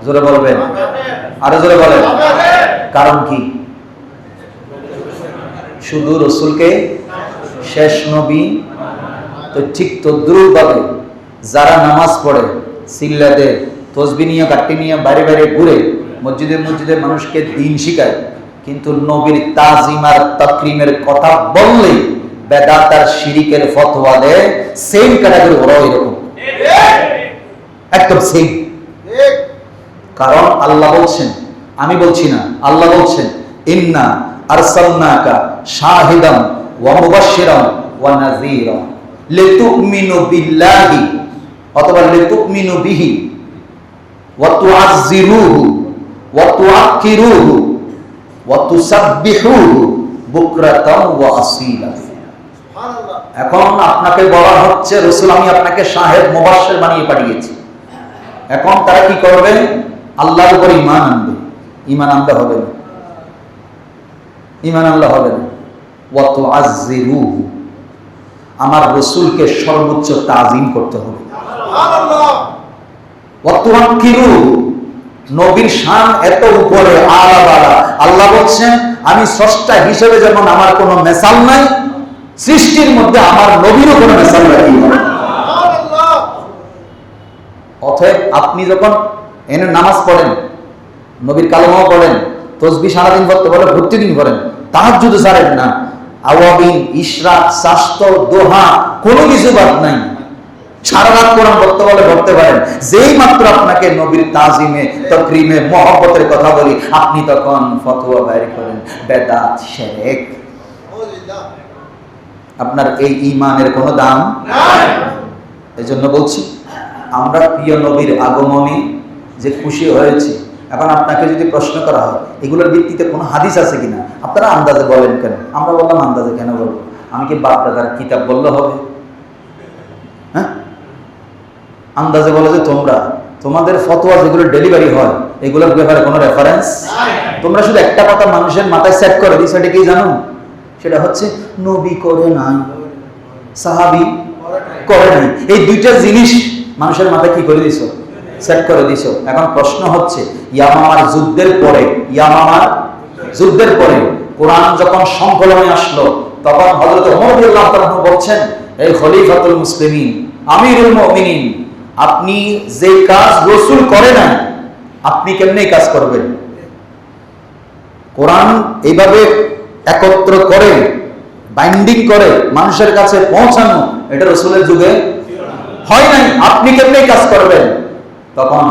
জোরে বলবেন, আরো জোরে বলেন। কারণ কি? শুধু রসুলকে শেষ নবী। তো ঠিক তদ্রুপভাবে যারা নামাজ পড়ে, সিল্লা দেয়, তসবিহ নিয়ে কাট্টি নিয়ে বাইরে বাইরে ঘুরে মসজিদে মসজিদে মানুষকে দিন শিখায়, কিন্তু নবীর তাজিম আর তাকরিমের কথা বললেই বেদাত আর শিরিকের ফতোয়া দেয়, সেম ক্যাটাগরি ওরাও এরকম, একদম সেম। কারণ আল্লাহ বলছেন, আমি বলছি না, আল্লাহ বলছেন ইন্না আরসালনাকা শাহিদান ওয়া মুবাশশিরান ওয়া নাযীরা লিতুমিনু বিল্লাহি অথবা লিতুমিনু বিহি ওয়া তুআযজিরুহু ওয়া তুআক্কিরুহু ওয়া তুসাব্বিহুহু বুকরাতান ওয়া আসীলা। সুবহানাল্লাহ। এখন আপনাকে বলা হচ্ছে রাসূল আমি আপনাকে শাহিদ মুবাশশির বানিয়ে পাঠিয়েছি। এখন তারা কি করবে? আল্লাহর উপর ঈমান আনবে। ঈমান আনতে হবে না, ঈমান আনলে হবে না। ওয়া তুআযজিরুহু, আমার রাসূলকে সর্বোচ্চ তাজিম করতে হবে। সুবহানাল্লাহ। ওয়া তুআক্কিরুহু, নবীর শান এত উপরে আলা বালা। আল্লাহ বলছেন আমি স্রষ্টা হিসেবে যেমন আমার কোনো মেসাল নাই, সৃষ্টির মধ্যে আমার নবীরও কোনো মেসাল নাই। সুবহানাল্লাহ। অতএব আপনি যখন এনে নামাজ পড়েন, নবীর কালেমাও পড়েন, তাসবিহ সারাদিন পড়তে বলে প্রতিদিন করেন, তাহাজ্জুদ ছাড়েন না, আওয়াবিন, ইশরাক, শাস্ত, দোহা কোনো কিছু বাদ নাই, সারা রাত কোরআন পড়তে বলে পড়তে পারেন। যেই মাত্র আপনাকে নবীর তাজিমে তাকরিমে মহব্বতের কথা বলি, আপনি তখন ফতোয়া বাইর করেন বেদাত শিরক। আপনার এই ঈমানের কোনো দাম নাই। এজন্য বলছি আমরা প্রিয় নবীর আগমনে যে খুশি হয়েছি। এখন আপনাকে যদি প্রশ্ন করা হয় এগুলোর ভিত্তিতে কোনো হাদিস আছে কিনা, আপনারা আন্দাজে বলেন কেন? আমরা বললাম আন্দাজে কেন বলবো? আমি কি বাপ দাদার কিতাব বললে হবে? হ্যাঁ, আন্দাজে বলে যে তোমরা তোমাদের ফতোয়া যেগুলো ডেলিভারি হয় এগুলোর ব্যাপারে কোনো রেফারেন্স? তোমরা শুধু একটা কথা মানুষের মাথায় সেট করে দিই, সেটা কি জানো? সেটা হচ্ছে নবী করে নাই, সাহাবী করে নাই। এই দুইটা জিনিস মানুষের মাথায় কি করে দিছো? সেট করে দিছো। এখন প্রশ্ন হচ্ছে ইয়ামামার যুদ্ধের পরে কোরআন যখন সংকলনে আসলো, তখন হযরত ওমর রাদিয়াল্লাহু তাআলা বলছেন, এই খলিফাতুল মুসলিমিন, আমিরুল মুমিনিন, আপনি যে কাজ রাসূল করে না আপনি কেমনে কাজ করবেন? কোরআন এইভাবে একত্র করে বাইন্ডিং করে মানুষের কাছে পৌঁছানো, এটা রাসূলের যুগে হয় নাই, আপনি কেমনে কাজ করবেন? তখন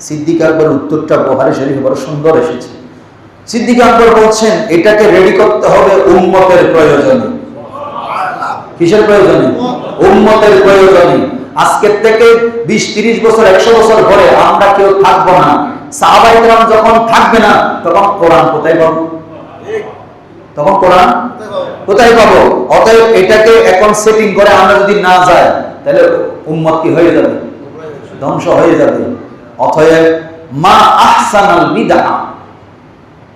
সিদ্দিক আকবর উত্তরটা বুখারী শরীফে বড় সুন্দর এসেছে। সিদ্দিক আকবর বলছেন এটাকে রেডি করতে হবে উম্মতের প্রয়োজনে। কিসের প্রয়োজনে? উম্মতের প্রয়োজনে। আজকের থেকে 20-30 বছর 100 বছর পরে আমরা কেউ থাকবো না, সাহাবায়ে কেরাম যখন থাকবে না তখন কোরআন কোথায় পাবো? তখন কোরআন কোথায় পাবো? অতএব এটাকে এখন সেটিং করে আমরা যদি না যাই তাহলে উম্মত কি হয়ে যাবে? ধ্বংস হয়ে যাবে। অতএব মা আহসানাল বিদআ,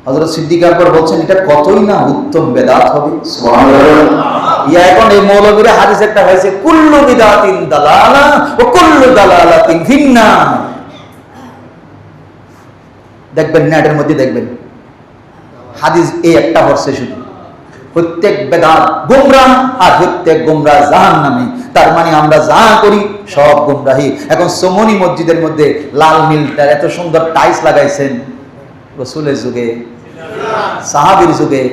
হযরত সিদ্দিক আকবর বলছেন এটা কতই না উত্তম বেদাত হবে। সুবহানাল্লাহ। ইয়া এখন এই মৌলবীরা হাদিস একটা হয়েছে কুল্লু বিদআতিন দালালা ওয়া কুল্লু দালালাতিন ফিন্নার। দেখবেন নেটের মধ্যে দেখবেন হাদিস এই একটা হচ্ছে শুধু প্রত্যেক বেদাত গোমরাহ আর প্রত্যেক গোমরাহ জাহান্নামী। তার মানে আমরা যা করি সব গোমরাহী। এখন সোমনি মসজিদের মধ্যে লাল নীলটার এত সুন্দর টাইলস লাগাইছেন, রাসূলের যুগে সাহাবীর যুগে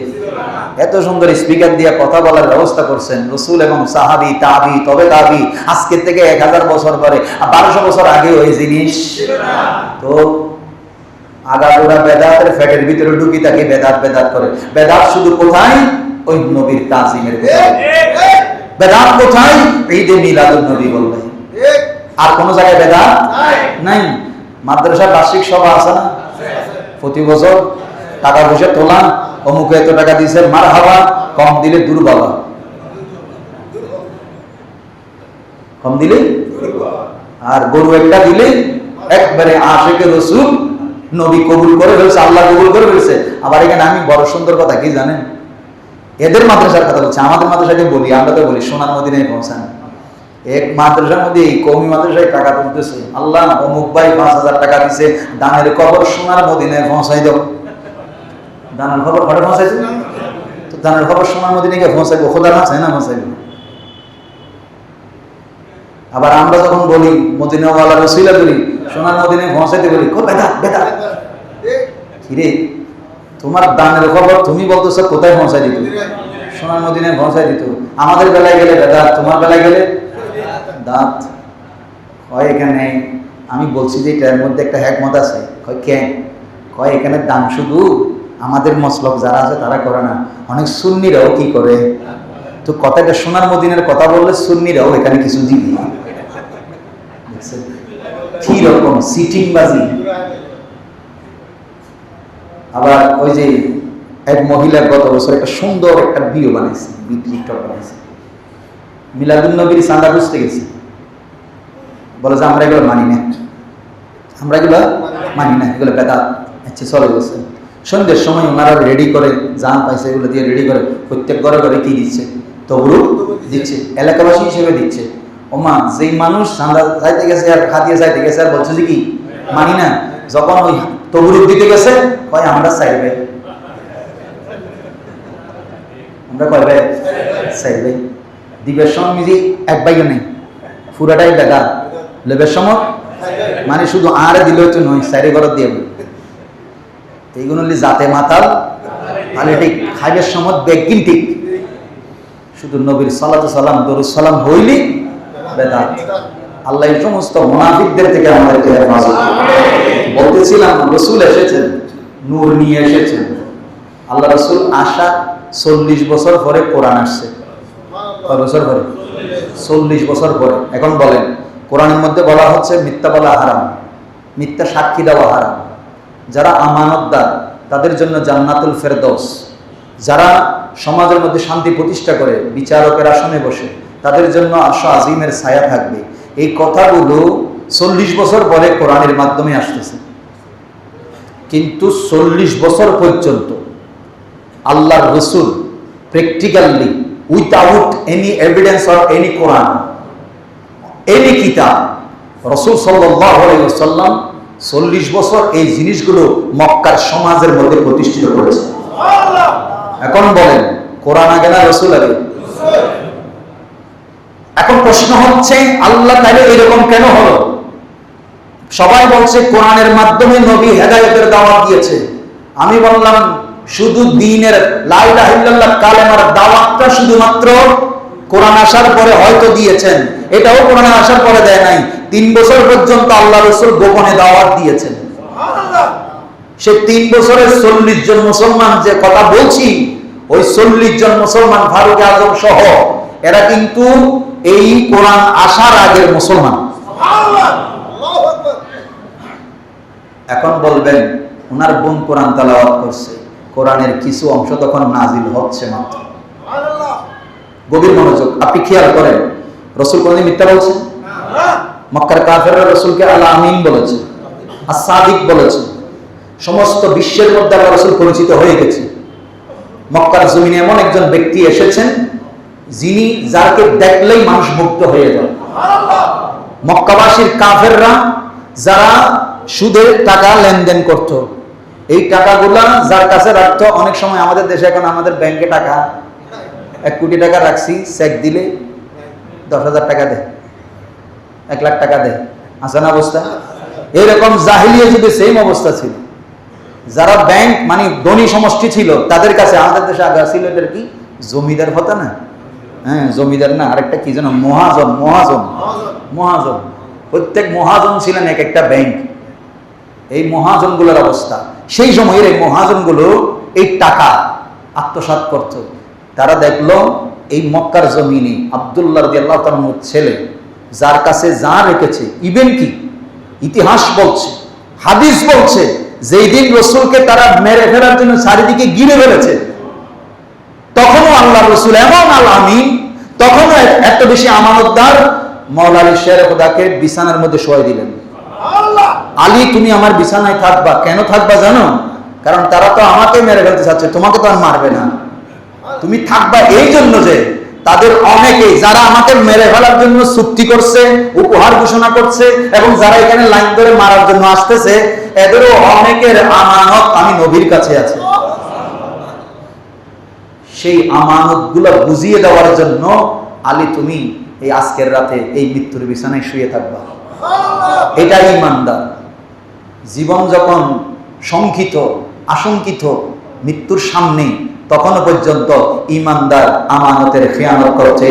এত সুন্দর স্পিকার দিয়ে কথা বলার ব্যবস্থা করছেন রাসূল এবং সাহাবী তাবি তবে তাবি। আজকে থেকে 1000 বছর পরে 1200 বছর আগে ওই জিনিস তো আগাগোড়া বেদাতের ফ্যাটের ভিতরে ঢুকি তাকে বেদাত বেদাত করে। বেদাত শুধু কোথায়? ওই নবীর তাজিমের ভিতরে। বেদাত কোথায়? ঈদে মিলাদুন নবী বলবে। আর কোন জায়গায় বেদাত নাই। মাদ্রাসার বার্ষিক সভা আছে না? প্রতি বছর টাকা পয়সা তোলা, অমুকে এত টাকা দিয়েছে মারহাবা, কম দিলে দুর্বাবা, কম দিলে আর গরু একটা দিলে একবারে আশিকে রাসূল নবী কবুল করে ফেলছে, আল্লাহ কবুল করে ফেলছে। আবার এখানে আমি বড় সুন্দর কথা কি জানেন? এদের মাদ্রাসার কথা বলছি, আমাদের মাদ্রাসাকে বলি, আমরা তো বলি সোনার মদিনায় পৌঁছান। এক মাদ্রাসার মধ্যে এই কওমি মাদ্রাসায় টাকা তুলতেছে, আল্লাহ অমুক ভাই 5000 টাকা দিছে, দানের খবর সোনার মদিনায় পৌঁছাই দাও। দানের খবর ঘরে পৌঁছাইছে তো দানের খবর সোনার মদিনায় পৌঁছাইবো, খোদা না চায় না পৌঁছাইবো। আবার আমরা যখন বলি মদিনাওয়ালা রসিলা করি, সোনার মদিনায় পৌঁছাইতে বলি বেদাত বেদাত। কিরে তোমার দানের খবর তুমি বলতেছো কোথায় পৌঁছাই দিত? সোনার মদিনায় পৌঁছাই দিত। আমাদের বেলায় গেলে বেদাত, তোমার বেলায় গেলে দাঁত হয়। এখানে আমি বলছি যে এটার মধ্যে একটা হিকমত আছে। কয় কেন? কয় এখানে দান শুধু আমাদের মসলক যারা আছে তারা করে না, অনেক সুন্নিরাও কি করে। তো কথাটা সোনার মদিনার কথা বললে সুন্নিরাও এখানে কিছু দিবি। কি রকম সিটিং বাজি। আবার ওই যে এক মহিলা গত বছর একটা সুন্দর একটা ভিডিও বানাইছে, টিকটক বানাইছে, মিলাদুন নবীর চাঁদা বুঝতে গেছে, বলে যে আমরা এগুলো মানি না, আমরা এগুলো মানি না, এগুলো বেদাত। আচ্ছা চলে গেছে। সন্ধ্যের সময় ওনারা রেডি করে জান পাইছে, এগুলো দিয়ে রেডি করে প্রত্যেক ঘরে ঘরে কি দিচ্ছে? তবরু দিচ্ছে, এলাকাবাসী হিসেবে দিচ্ছে। ওমা যেই মানুষ চাঁদা চাইতে গেছে আর খাদিয়ে চাইতে গেছে আর বলছে যে কি মানি না, যখন ওই তবরু দিতে গেছে কয় আমরা চাইবে, আমরা কয় ভাই চাইবে। দিবের সময় মিজি এক বাইও নেই, পুরাটাই বেদা। লেবের সময় মানে শুধু আরে দিলেও তো নয়, সাইডে ঘর দিয়ে এইগুলো জাতে মাতাল তাহলে ঠিক খাইবের সময় বেগিন ঠিক শুধু নবীর সালাতু সালাম দরুদ সালাম হইলি বেদাত। আল্লাহ এই সমস্ত মুনাফিকদের থেকে আমাদেরকে হেফাজত করুন। বলতেছিলাম রাসূল এসেছেন, নূর নিয়ে এসেছেন। আল্লাহ রাসূল আসা 40 বছর পরে কোরআন আসছে। কয় বছর পরে? 40 বছর পরে। এখন বলেন কোরআনের মধ্যে বলা হচ্ছে মিথ্যা বলা হারাম, মিথ্যা সাক্ষী দেওয়া হারাম। যারা আমানতদার তাদের জন্য জান্নাতুল ফেরদৌস, যারা সমাজের মধ্যে শান্তি প্রতিষ্ঠা করে বিচারকের আসনে বসে তাদের জন্য আরশ আজিমের ছায়া থাকবে। এই কথাগুলো 40 বছর পরে কোরআনের মাধ্যমে আসতেছে। কিন্তু 40 বছর পর্যন্ত আল্লাহর রাসূল practically without any evidence or any Quran any কিতাব রাসূল সাল্লাল্লাহু আলাইহি ওয়াসাল্লাম 40 বছর এই জিনিসগুলো মক্কার সমাজের মধ্যে প্রতিষ্ঠিত করেছে। এখন বলেন কোরআন আগে না রাসূল আগে? এখন প্রশ্ন হচ্ছে আল্লাহ তাহলে এরকম কেন হলো? সবাই বলছে কোরআনের মাধ্যমে নবী হেদায়েতের দাওয়াত দিয়েছে। আমি বললাম শুধু দ্বীনের লা ইলাহা ইল্লাল্লাহ কালেমার দাওয়াতটা শুধুমাত্র কোরআন আসার পরে হয়তো দিয়েছেন, এটাও কোরআন আসার পরে দেয় নাই। 3 বছর পর্যন্ত আল্লাহ রাসূল গোপনে দাওয়াত দিয়েছেন। সে 3 বছরের 40 জন মুসলমান যে কথা বলছি, ওই 40 জন মুসলমান ফারুক আজম সহ এরা কিন্তু এই কোরআন আসার আগের মুসলমান। এখন বলবেন ওনার বোন কোরআন তেলাওয়াত করছে, কোরআনের কিছু অংশ তখন নাজিল হচ্ছে মাত্র। গভীর মনোযোগ, আপনি খেয়াল করেন রাসূল কোনদিন মিথ্যা বলছেন? মক্কার কাফেররা রাসূলকে আল আমিন বলেছে, as-সাদিক বলেছে। সমস্ত বিশ্বের মধ্যে আল্লাহ রাসূল পরিচিত হয়ে গেছে। মক্কার জমিনে এমন একজন ব্যক্তি এসেছেন যিনি যাকে দেখলেই মানুষ মুগ্ধ হয়ে যায়। মক্কাবাসীর কাফেররা যারা সুদের টাকা লেনদেন করত, এই টাকাগুলা যার কাছে রাখতো, অনেক সময় আমাদের দেশে এখন আমাদের ব্যাংকে টাকা 1 কোটি টাকা রাখছি, চেক দিলে 10,000 টাকা দেয়, 1 লাখ টাকা দেয়। আসান অবস্থা এরকম জাহিলিয়া যুগে সেম অবস্থা ছিল। যারা ব্যাংক মানে ধনী সমষ্টি ছিল তাদের কাছে, আমাদের দেশে আগে ছিল এটার কি জমিদার হতো না, হ্যাঁ জমিদার না, আরেকটা কি যেন মহাজন, মহাজন। প্রত্যেক মহাজন ছিলেন এক একটা ব্যাংক। এই মহাজনগুলোর অবস্থা, সেই সময়ের এই মহাজনগুলো এই টাকা আত্মসাৎ করত। তারা দেখলো এই মক্কার জমিনে আব্দুল্লাহ রাদিয়াল্লাহু তাআলার ছেলে যার কাছে যা রেখেছে, ইভেন কি ইতিহাস বলছে, হাদিস বলছে, যেই দিন রাসূলকে তারা মেরে ফেলার জন্য চারিদিকে ঘিরে ফেলেছে, তখনও আল্লাহ রাসূল এমন আল আমিন, তখনও এত বেশি আমানতদার, মাওলা আলী শেরে খোদাকে বিছানার মধ্যে শোয়াই দিলেন। আলী তুমি আমার বিছানায় থাকবা। কেন থাকবা জানো? কারণ তারা তো আমাকে মেরে ফেলতে চাচ্ছে, তোমাকে তো আর মারবে না। তুমি থাকবা এই জন্য যে তাদের অনেকে যারা আমাকে মেরে ফেলার জন্য চুক্তি করছে, উপহার ঘোষণা করছে, এবং যারা এখানে লাইন ধরে মারার জন্য আসতেছে, এদেরও অনেকের আমানত আমি নবীর কাছে আছে। সেই আমানতগুলো বুঝিয়ে দেওয়ার জন্য আলী তুমি এই আজকের রাতে এই মৃত্যুর বিছানায় শুয়ে থাকবা। এটাই ইমানদার। জীবন যখন শঙ্কিত, আশঙ্কিত, মৃত্যুর সামনে, তখনও পর্যন্ত ইমানদার আমানতের খেয়ানত করতে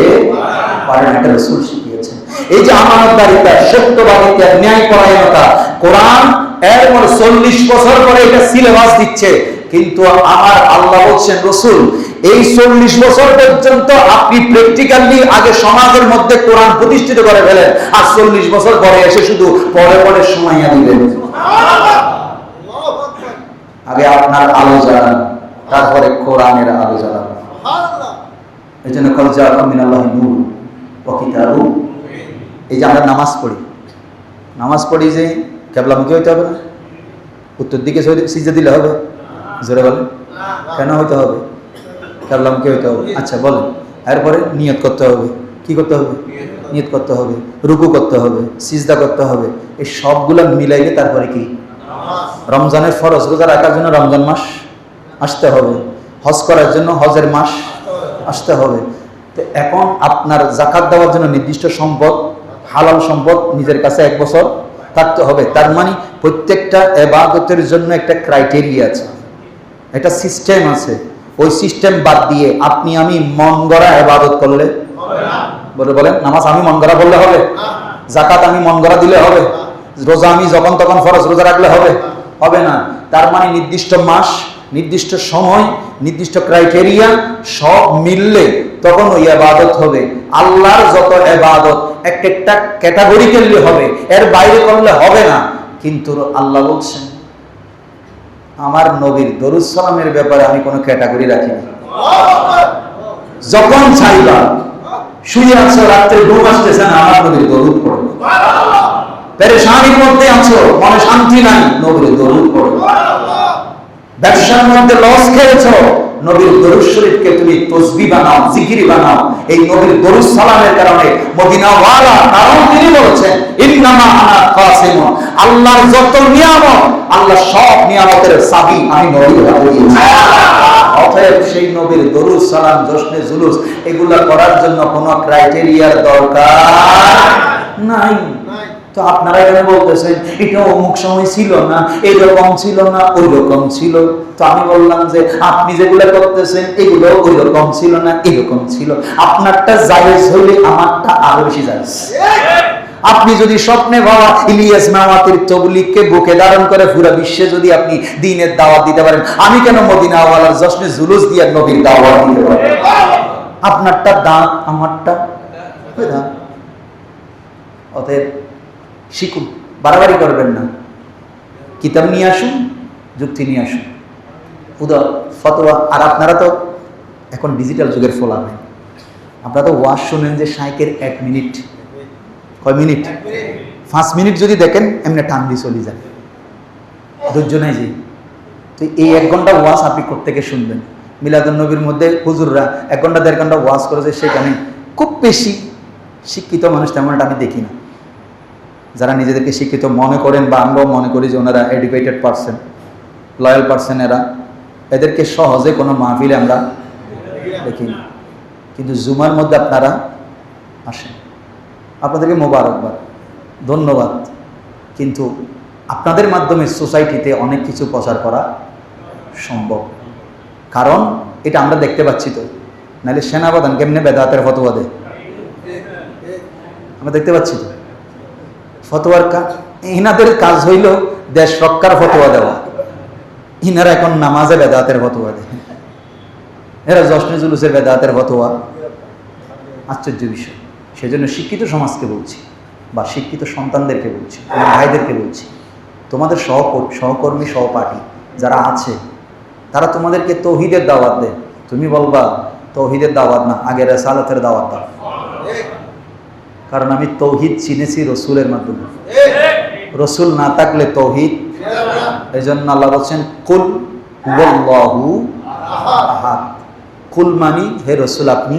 পারে না। এটা রাসূল শিখিয়েছেন। এই যে আমানতদারিতা, সত্যবাদিতা, ন্যায়পরায়ণতা, কোরআন এর 40 বছর পরে এটা সিলেবাস দিচ্ছে, কিন্তু আমার আল্লাহ বলছেন রাসূল এই 40 বছর পর্যন্ত আপনি প্র্যাকটিক্যালি আগে সমাজের মধ্যে কোরআন প্রতিষ্ঠিত করে ফেলেন, আর 40 বছর পরে এসে শুধু পরে পরে সময়য়া দিবেন। আগে আপনার আলো জ্বালান, তারপরে কোরআনের আলো জ্বালান। এই জন্য ক্বাদ জাআকুম মিনাল্লাহি নূর ওয়া কিতাবুম। এই যে আমরা নামাজ পড়ি যে কিবলামুখী হইতে হবে না? উত্তর দিকে সিজদা দিলে হবে? জোরে বলেন, কেন হইতে হবে? কিবলামুখী হইতে হবে। আচ্ছা বলেন, এরপরে নিয়ত করতে হবে। কি করতে হবে? নিয়ত করতে হবে, রুকু করতে হবে, সিজদা করতে হবে। এই সবগুলো মিলাইলে তারপরে কি? রমজানের ফরজ রোজা রাখার জন্য রমজান মাস আসতে হবে, হজ করার জন্য হজের মাস আসতে হবে। তো এখন আপনার যাকাত দেওয়ার জন্য নির্দিষ্ট সম্পদ, হালাল সম্পদ নিজের কাছে 1 বছর থাকতে হবে। তার মানে প্রত্যেকটা ইবাদতের জন্য একটা ক্রাইটেরিয়া আছে, একটা সিস্টেম আছে। ওই সিস্টেম বাদ দিয়ে আপনি আমি মন গড়া ইবাদত করলে বলেন, নামাজ আমি মন গড়া বললে হবে? যাকাত আমি মন গড়া দিলে হবে? রোজা আমি যখন তখন ফরজ রোজা রাখলে হবে না। তার মানে নির্দিষ্ট মাস, নির্দিষ্ট সময়, নির্দিষ্ট ক্রাইটেরিয়া সব মিললে তখন ওই ইবাদত হবে। আল্লাহর যত ইবাদত একটা ক্যাটাগরিক্যালি হবে, এর বাইরে করলে হবে না। কিন্তু আল্লাহ বলছেন আমার নবীর দরুদ সালামের ব্যাপারে আমি কোনো ক্যাটাগরি রাখি না। যখন চাইবা, শুয়ে আছো, রাত্রে ঘুম আসতেছে না, আমার নবীর দরুদ পড়ো। পেরেশানির মধ্যে আছো, মনে শান্তি নাই, নবীর দরুদ পড়ো। ব্যবসার মধ্যে লস খেয়েছো, নবীর দরুদ শরীফকে তুমি তসবিহ বানাও, জিকির বানাও। এই নবীর দরুদ সালামের কারণে মদিনাওয়ালা, কারণ তিনি বলেছেন ইন্নামা আনা কাসিমুন, আল্লাহর যত নিয়ামত, আল্লাহ সব নিয়ামতের চাবি আমি নবীর হাতে দিয়েছি। অতএব সেই নবীর দরুদ সালাম, জশ্নে জুলুস এগুলা করার জন্য কোনো ক্রাইটেরিয়ার দরকার নাই। তো আপনারা এখানে বলতেছেন এটা অমুক সময় ছিল না, এরকম ছিল না, ওই রকম ছিল। তো আমি বললাম যে আপনি যেগুলো করতেছেন এগুলো ওই রকম ছিল না, এরকম ছিল। আপনারটা জায়েজ হইলে আমারটা আরো বেশি জায়েজ। আপনি যদি স্বপ্নে ভাবা ইলিয়াস মাওয়াতির তবলিগকে বুকে ধারণ করে পুরো বিশ্বে যদি আপনি দ্বীনের দাওয়াত দিতে পারেন, আমি কেন মদিনাওয়ালার জশ্নে জুলুস দিয়ে নবীর দাওয়াত দিতে পারব? আপনারটা দান, আমারটা দান। অতএব শিখুন, বাড়াবাড়ি করবেন না। কিতাব নিয়ে আসুন, যুক্তি নিয়ে আসুন, উদার ফতোয়া। আর আপনারা তো এখন ডিজিটাল যুগের ফোলা নেই, আপনারা তো ওয়াজ শুনেন যে শাইখের 1 মিনিট, কয় মিনিট? 5 মিনিট যদি দেখেন এমনি টান দিয়ে চলে যায়, ধৈর্য নাই যে। তো এই 1 ঘন্টা ওয়াজ আপনি কোত্থেকে শুনবেন? মিলাদুন নবীর মধ্যে হুজুররা 1 ঘন্টা 1.5 ঘন্টা ওয়াজ করেছে, সেখানে খুব বেশি শিক্ষিত মানুষ তেমন আমি দেখি না। যারা নিজেদেরকে শিক্ষিত মনে করেন বা আমরাও মনে করি যে ওনারা এডুকেটেড পারসন, লয়াল পারসন, এদেরকে সহজে কোনো মাহফিলে আমরা দেখি না। কিন্তু জুমার মধ্যে আপনারা আসেন, আপনাদেরকে মোবারকবাদ, ধন্যবাদ। কিন্তু আপনাদের মাধ্যমে সোসাইটিতে অনেক কিছু প্রচার করা সম্ভব, কারণ এটা আমরা দেখতে পাচ্ছি। তো নাহলে সেনাপ্রধান কেমনে বেদাতের ফতোয়া দেয়, আমরা দেখতে পাচ্ছি। তো ফতোয়ার ইনাদের কাজ হইল দেশ রক্ষার ফতোয়া দেওয়া, ইনারা এখন নামাজে বেদাতের ফতোয়া দেয়, এরা জশ্নে জুলুসে বেদাতের ফতোয়া। আশ্চর্য বিষয়। সেজন্য শিক্ষিত সমাজকে বলছি, বা শিক্ষিত সন্তানদেরকে বলছি, ভাইদেরকে বলছি, তোমাদের সহকর্মী সহপাঠী যারা আছে তারা তোমাদেরকে তৌহিদের দাওয়াত দেয়, তুমি বলবা তৌহিদের দাওয়াত না, আগে রিসালাতের দাওয়াত দাও। কারণ আমি তৌহিদ চিনেছি রসুলের মাধ্যমে, রসুল না থাকলে তৌহিদ। এই জন্য আল্লাহ বলছেন কুল হুয়াল্লাহু আহাদ। কুল মানি হে রসুল আপনি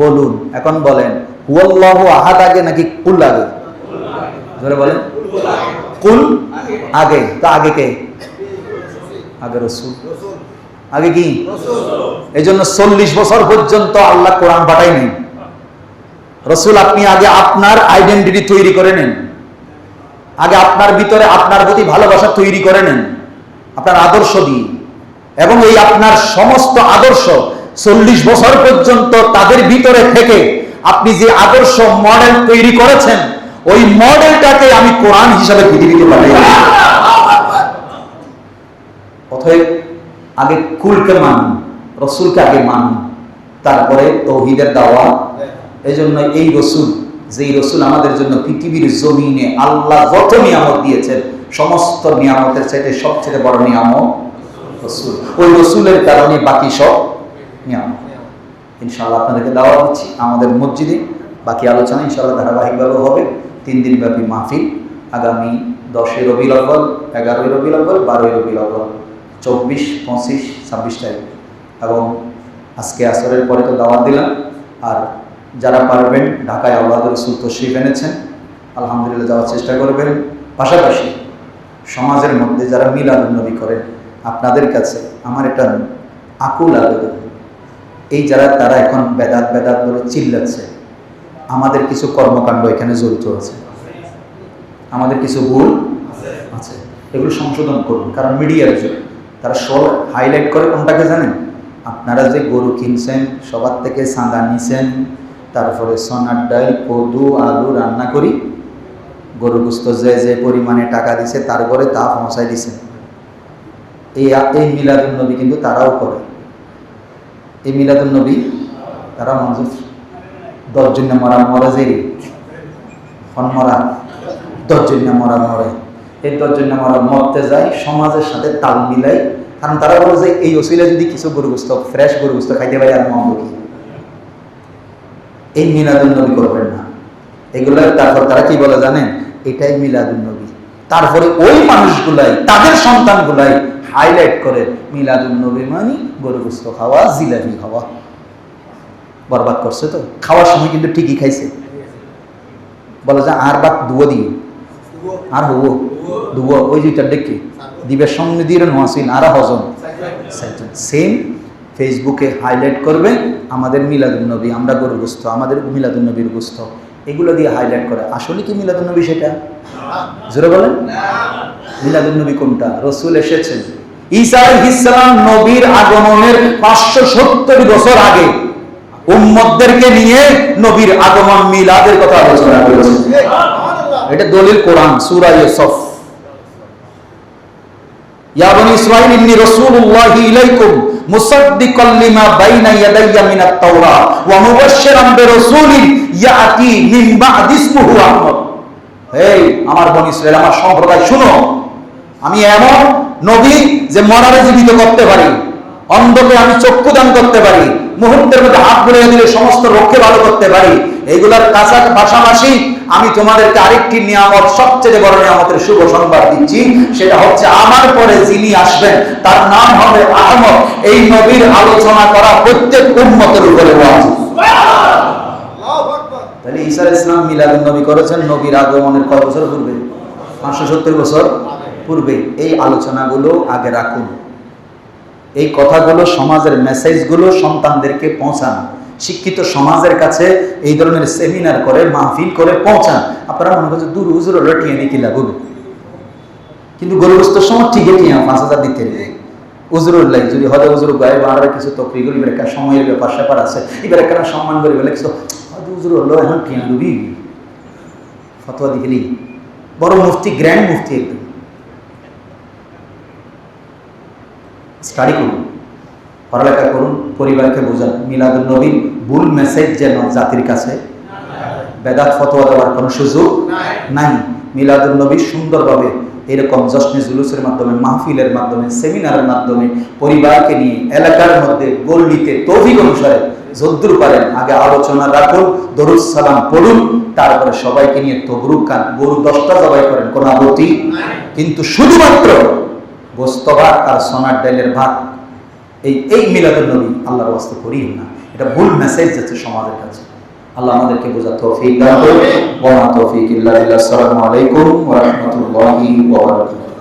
বলুন। এখন বলেন হুয়াল্লাহু আহাদ আগে নাকি কুল আগে? ধরে বলেন কুল আগে। তা আগে কে? আগে রসুল। আগে কি? এই জন্য 40 বছর পর্যন্ত আল্লাহ কোরআন পাঠায়নি। রসুল আপনি আগে আপনার আইডেন্টিটি তৈরি করে নেন, আগে আপনার ভিতরে আপনার প্রতি ভালোবাসা তৈরি করে নেন আপনার আদর্শ দিয়ে, এবং এই আপনার সমস্ত আদর্শ 40 বছর পর্যন্ত তাদের ভিতরে থেকে আপনি যে আদর্শ মডেল তৈরি করেছেন, ওই মডেলটাকে আমি কোরআন হিসাবে পৃথিবীতে পাঠাই। অতএব আগে কুলকে মানুন, রসুলকে আগে মানুন, তারপরে তৌহিদের দাওয়া। এই জন্য এই রসুল, যেই রসুল আমাদের জন্য পৃথিবীর জমিনে আল্লাহ যত নিয়ামত দিয়েছেন, সমস্ত নিয়ামতের চাইতে সবচেয়ে বড় নিয়ামত রসুল। ওই রসুলের কারণে বাকি সব নিয়ামত। ইনশাআল্লাহ আপনাদেরকে দাওয়াত দিচ্ছি আমাদের মসজিদে। বাকি আলোচনা ইনশাআল্লাহ ধারাবাহিকভাবে হবে। 3 দিন ব্যাপী মাহফিল, আগামী 10 রবিউল আউয়াল, 11 রবিউল আউয়াল, 12 রবিউল আউয়াল, 24, 25, 26 তারিখ। এবং আজকে আসরের পরে তো দাওয়াত দিলাম। আর যারা পারবেন ঢাকায় আওলাদ রাসূল তশরিফ এনেছেন, আলহামদুলিল্লাহ যাওয়ার চেষ্টা করবেন। পাশাপাশি সমাজের মধ্যে যারা মিলাদুন নবী করেন, আপনাদের কাছে আমার একটা আকুল আবেদন, এই যারা তারা এখন বেদাত বেদাত বলে চিল্লাচ্ছে, আমাদের কিছু কর্মকাণ্ড এখানে জড়িত আছে, আমাদের কিছু ভুল আছে, এগুলো সংশোধন করুন। কারণ মিডিয়ার জন্য তারা সব হাইলাইট করে কোনটাকে জানেন? আপনারা যে গরু কিনছেন, সবার থেকে চাঁদা নিছেন, তারপরে সোনার ডাল, কদু, আলু রান্না করি, গরু গোস্ত যে পরিমাণে টাকা দিছে তার ঘরে তা পৌঁছাই দিছেন। এই মিলাদুন নবী কিন্তু তারাও করে। এই মিলাদুন নবী তারা মঞ্জুর 10 জন মরা মরে যে মরা 10 জন মরা মরে, এই 10 জন মরা মরতে যায়, সমাজের সাথে তাল মিলাই। কারণ তারা বলে যে এই ওসিলা যদি কিছু গরুগ্রস্ত ফ্রেশ গরুগ্রস্ত খাইতে পারি আর মন্দ কি। এই মিলাদুন নবী করবেন না এগুলো। তারপর তারা কি বলে জানেন? এটাই মিলাদুন নবী। তারপরে ওই মানুষগুলাই তাদের সন্তানগুলাই হাইলাইট করে মিলাদুন নবী মানে গরুগ্রস্ত খাওয়া, জিলাপি খাওয়া। বরবাদ করছে তো। খাওয়ার সময় কিন্তু ঠিকই খাইছে। বলে যে আর বাদ দুয়ো দিয়ে আর হবো দুয়ো, ওই দুইটা ডেকে দিবের সঙ্গে দিয়ে নোয়াসিন আর হজম সেম ফেসবুকে হাইলাইট করবে আমাদের মিলাদুন নবী, আমরা গরুগ্রস্ত, আমাদের মিলাদুন নবীর গোস্ত, এগুলো দিয়ে হাইলাইট করে। আসলে কি মিলাদুন নবী সেটা? জোরে বলেন। মিলাদুন নবী কোনটা? রসুল এসেছেন ঈসা আলাইহিস সালাম নবীর আগমনের 570 বছর আগে উম্মতদেরকে নিয়ে নবীর আগমন মিলাদের কথা আলোচনা করেছেন। এটা দলিল কোরআন, সূরা ইউসুফ। ইয়া বনী ইসরাঈল ইন্নী রাসূলুল্লাহি ইলাইকুম মুসাদ্দিকাল লিমা বাইনা ইয়াদাইয়া মিনাত তাওরাত ওয়া মুবাশশিরান বিরাসূলিন ইয়াতি মিন বা'দি ইসমুহু আহমদ। এই আমার বনী ইসরাঈল, আমার সম্প্রদায় শুনো, আমি এমন নবী যে মরারে জীবিত করতে পারি, অন্ধকে আমি চক্ষু দান করতে পারি, মুহূর্তের মধ্যে হাত বুলিয়ে দিলে সমস্ত রোগকে ভালো করতে পারি। এইগুলার পাশাপাশি আমি তোমাদেরকে আরেকটি নিয়ামত, সবচেয়ে বড় নিয়ামতের শুভ সংবাদ দিচ্ছি। সেটা হচ্ছে আমার পরে যিনি আসবেন তার নাম হবে আহমদ। এই নবীর আলোচনা করা প্রত্যেক উম্মতের উপরে ওয়াজিব। তাহলে ঈসা আলাইহিস সালাম মিলাদুন নবী করেছেন নবীর আগমনের কত বছর পূর্বে? 570 বছর পূর্বে। এই আলোচনাগুলো আগে রাখুন, এই কথাগুলো, সমাজের মেসেজগুলো সন্তানদেরকে পৌঁছান। শিক্ষিত সমাজের কাছে এই ধরনের সেমিনার করে, মাহফিল করে পৌঁছান। আপনারা মনে করছেন দূর হুজুর রটিয়ে নিয়ে কি লাভ হবে, কিন্তু গরিবস্তর সময় ঠিকই টিয়া 5,000 দিতে নেই হুজুরের লাই যদি হয়তো হুজুর গায়ে বাড়ার কিছু তকরি করি, এবার একটা সময়ের ব্যাপার স্যাপার আছে, এবার একটা সম্মান করি বলে কিছু হয়তো হুজুর হলো এখন টিয়া ডুবি ফতোয়া দিকেলি বড় মুফতি, গ্র্যান্ড মুফতি একদম। স্টাডি করুন, পড়ালেখা করুন, পরিবারকে বোঝান। মিলাদুন নবীর ভুল মেসেজ যেন জাতির কাছে, বেদাত ফতোয়া দেওয়ার কোনো সুযোগ নাই। মিলাদুন নবী সুন্দরভাবে এরকম জশ্নে জুলুসের মাধ্যমে, মাহফিলের মাধ্যমে, সেমিনারের মাধ্যমে পরিবারকে নিয়ে এলাকার মধ্যে গল্লিতে তৌফিক অনুসারে যদ্দুর পারেন আগে আলোচনা রাখুন, দরুদ সালাম পড়ুন, তারপরে সবাইকে নিয়ে তবরুক খান। গরু 10টা জবাই করেন, কোনো আপত্তি, কিন্তু শুধুমাত্র গোস্ত ভাত আর সোনার ডালের ভাত এই মিলাদুন নবী আল্লাহর ওয়াস্তে করিয়েন না। এটা ভুল মেসেজ যাচ্ছে সমাজের কাছে। আল্লাহ আমাদেরকে বোঝার তৌফিক দান করুন। ওয়া মা তৌফিক ইল্লা বিল্লাহ। আসসালামু আলাইকুম ওয়া রাহমাতুল্লাহি ওয়া বারাকাতুহু।